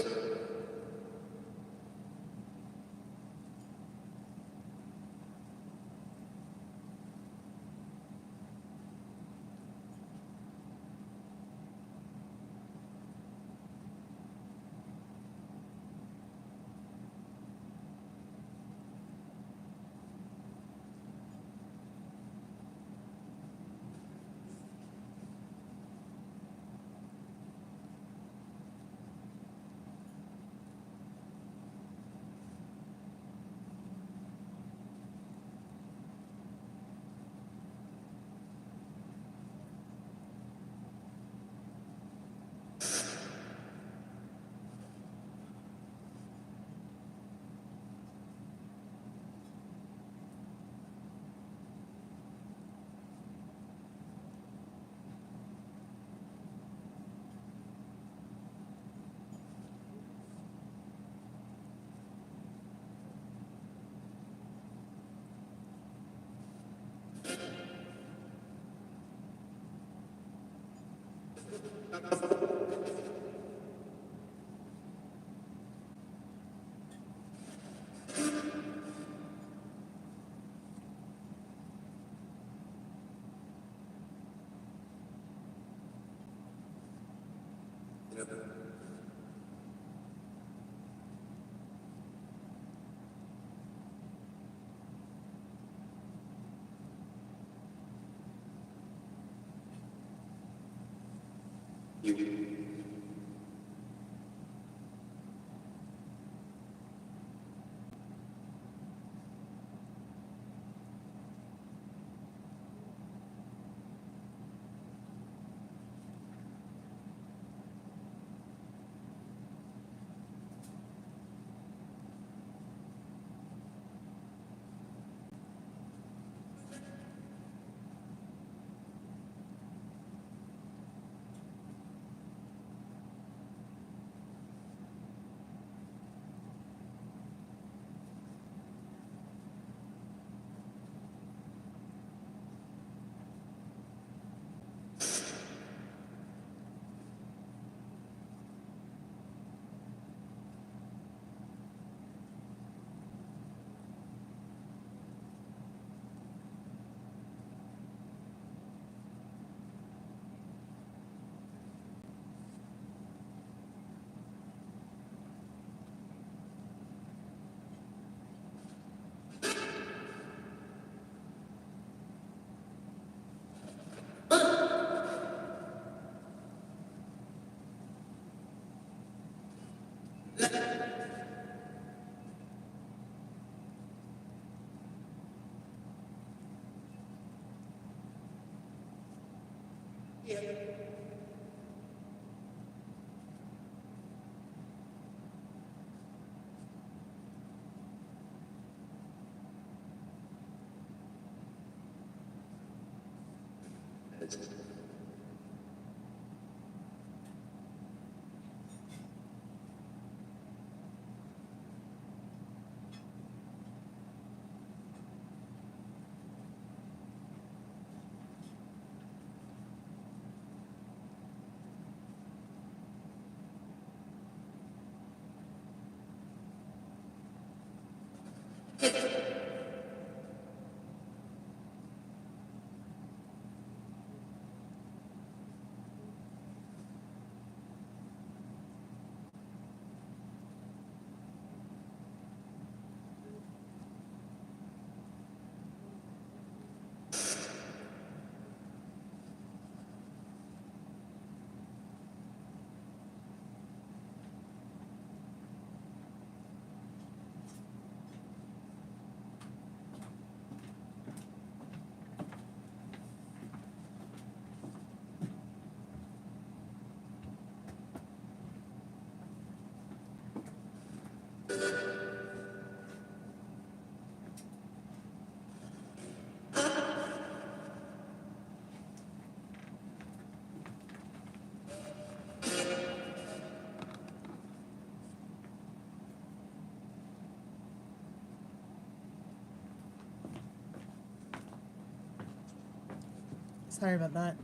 Sorry about that.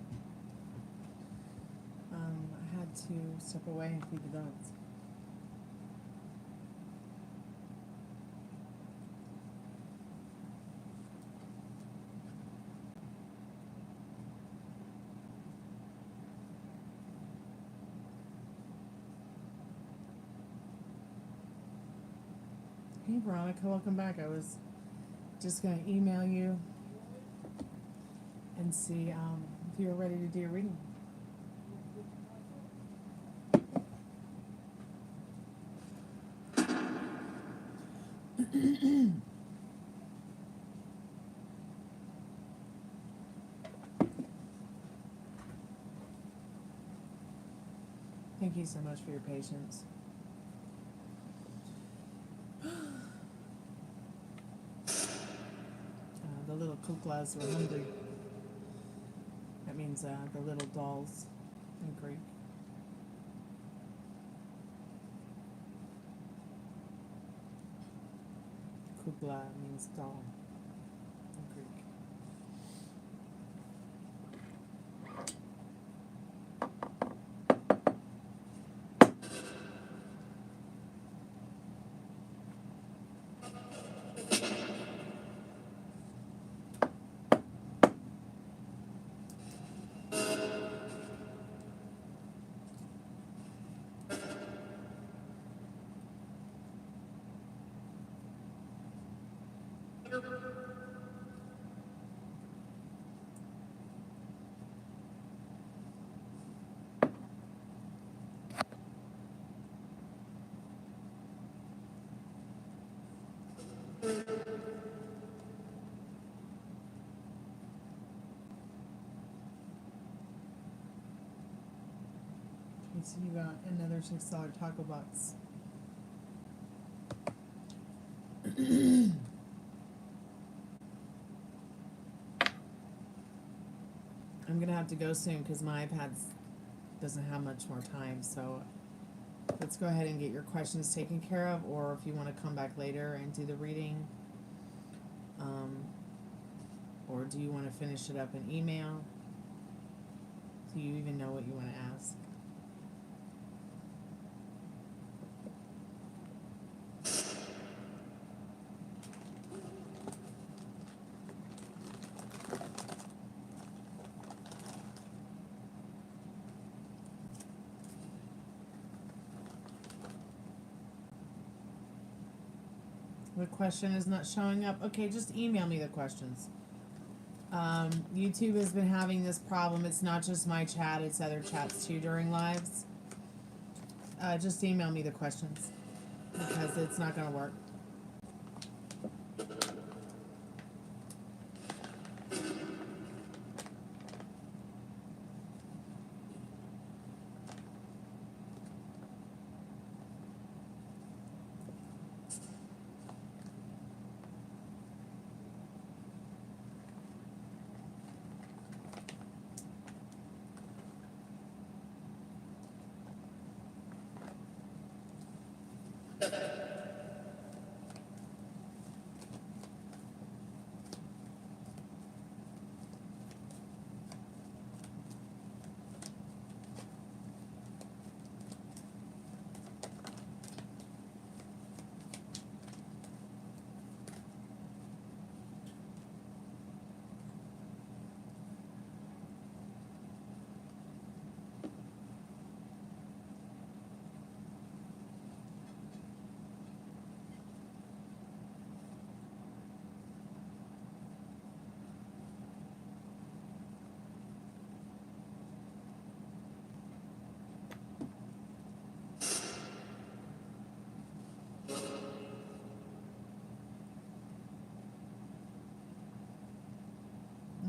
I had to step away and feed the dogs. Hey Veronica, welcome back. I was just gonna email you and see if you were ready to do your reading. Thank you so much for your patience. The little kuklas were hungry. That means the little dolls in Greek. Kukla means doll in Greek. Okay, so you got another $6 Tacobox. I'm gonna have to go soon because my iPad doesn't have much more time, so let's go ahead and get your questions taken care of, or if you want to come back later and do the reading, or do you want to finish it up in email? Do you even know what you want to ask? The question is not showing up. Okay, just email me the questions. YouTube has been having this problem. It's not just my chat, it's other chats too during lives. Just email me the questions because it's not going to work.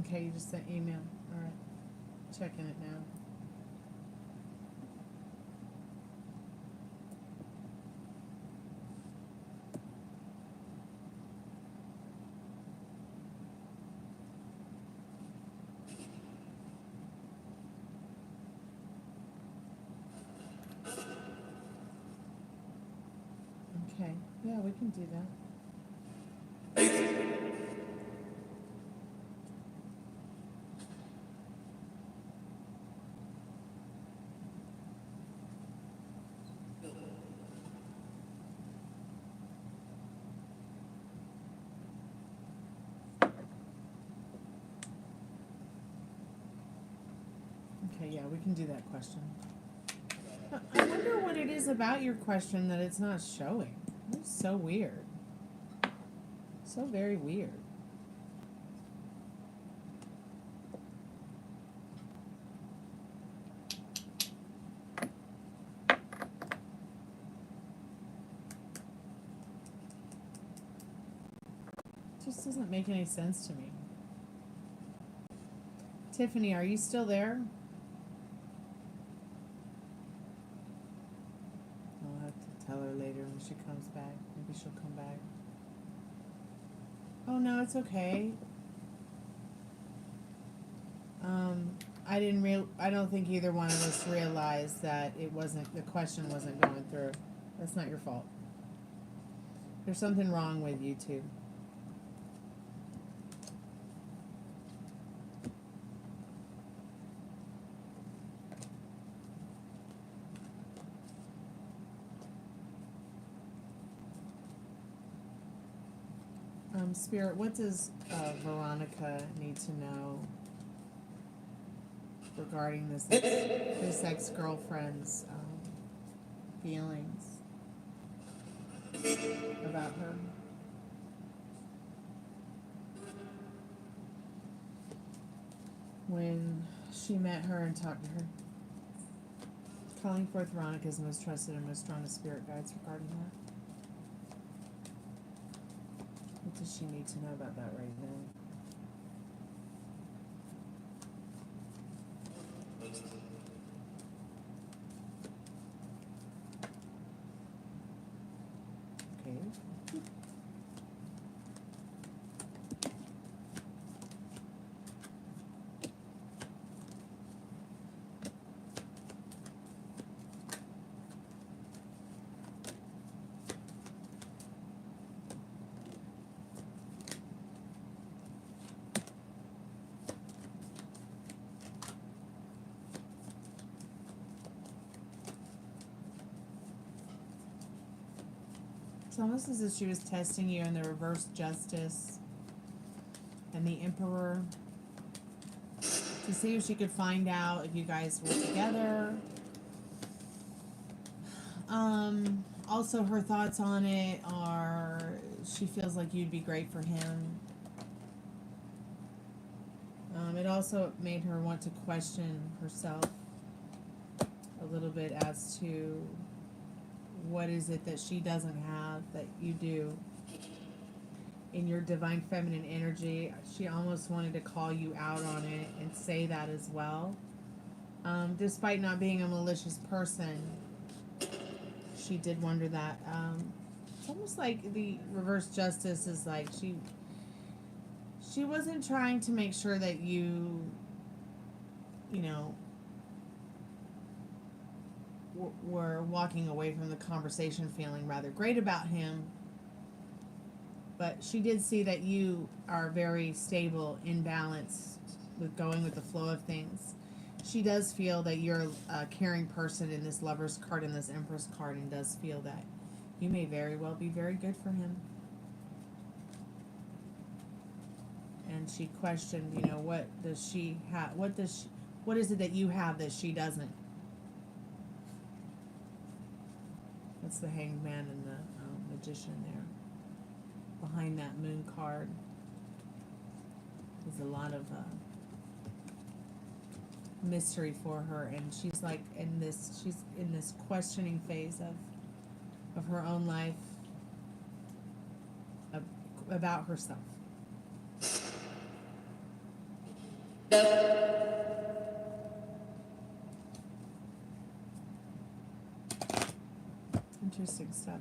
Okay, you just sent email. All right. Checking it now. Okay. Yeah, we can do that. Okay, yeah, we can do that question. I wonder what it is about your question that it's not showing. It's so weird. So very weird. It just doesn't make any sense to me. Tiffany, are you still there? I'll have to tell her later when she comes back. Maybe she'll come back. Oh no, it's okay. I don't think either one of us realized that the question wasn't going through. That's not your fault. There's something wrong with YouTube. Spirit, what does Veronica need to know regarding this ex-girlfriend's feelings about her? when she met her and talked to her. Calling forth Veronica's most trusted and most strongest spirit guides regarding her. What does she need to know about that right now? Okay. It's almost as if she was testing you in the reverse justice and the emperor to see if she could find out if you guys were together. Also her thoughts on it are she feels like you'd be great for him. It also made her want to question herself a little bit as to what is it that she doesn't have that you do in your divine feminine energy. She almost wanted to call you out on it and say that as well. Despite not being a malicious person, she did wonder that. It's almost like the reverse justice is like she wasn't trying to make sure that you know, were walking away from the conversation feeling rather great about him, but she did see that you are very stable, in balance with going with the flow of things. She does feel that you're a caring person in this Lover's card and this Empress card, and does feel that you may very well be very good for him. And she questioned, you know, what does she have? What is it that you have that she doesn't? That's the Hanged Man and the Magician there. Behind that Moon card is a lot of mystery for her, and she's like she's in this questioning phase of her own life, about herself. Interesting stuff.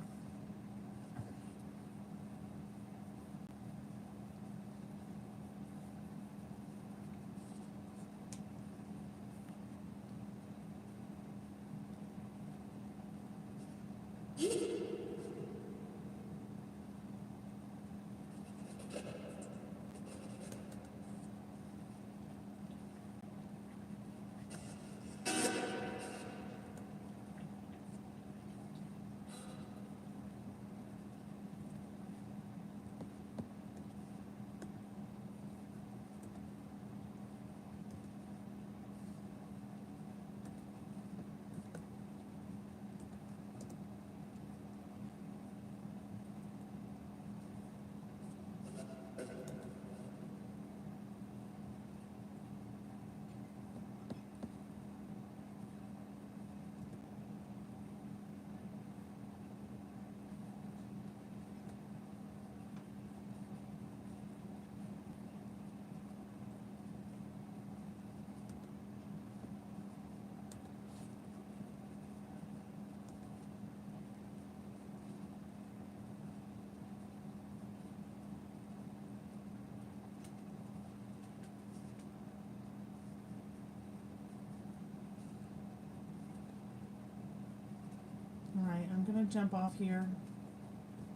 Alright, I'm gonna jump off here.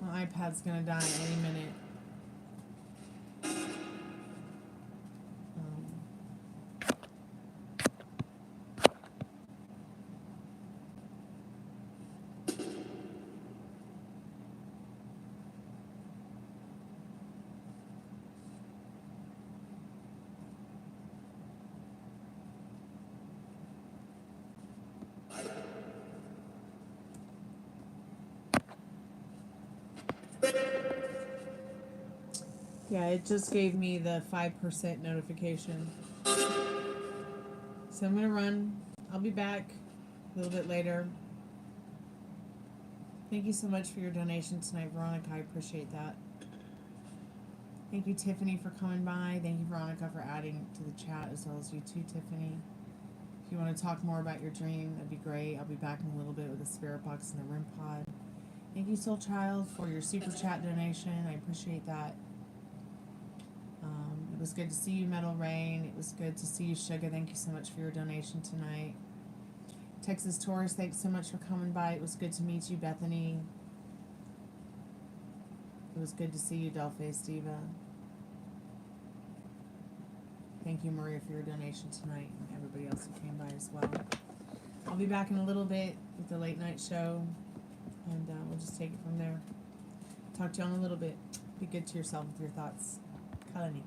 My iPad's gonna die any minute. Yeah, it just gave me the 5% notification. So I'm gonna run. I'll be back a little bit later. Thank you so much for your donation tonight, Veronica. I appreciate that. Thank you, Tiffany, for coming by. Thank you, Veronica, for adding to the chat, as well as you too, Tiffany. If you want to talk more about your dream, that'd be great. I'll be back in a little bit with the spirit box and the REM pod. Thank you, Soul Child, for your super chat donation. I appreciate that. It was good to see you, Metal Rain. It was good to see you, Sugar. Thank you so much for your donation tonight. Texas Taurus, thanks so much for coming by. It was good to meet you, Bethany. It was good to see you, Dollface Diva. Thank you, Maria, for your donation tonight, and everybody else who came by as well. I'll be back in a little bit with the late night show, and we'll just take it from there. Talk to you all in a little bit. Be good to yourself with your thoughts. Kalanita.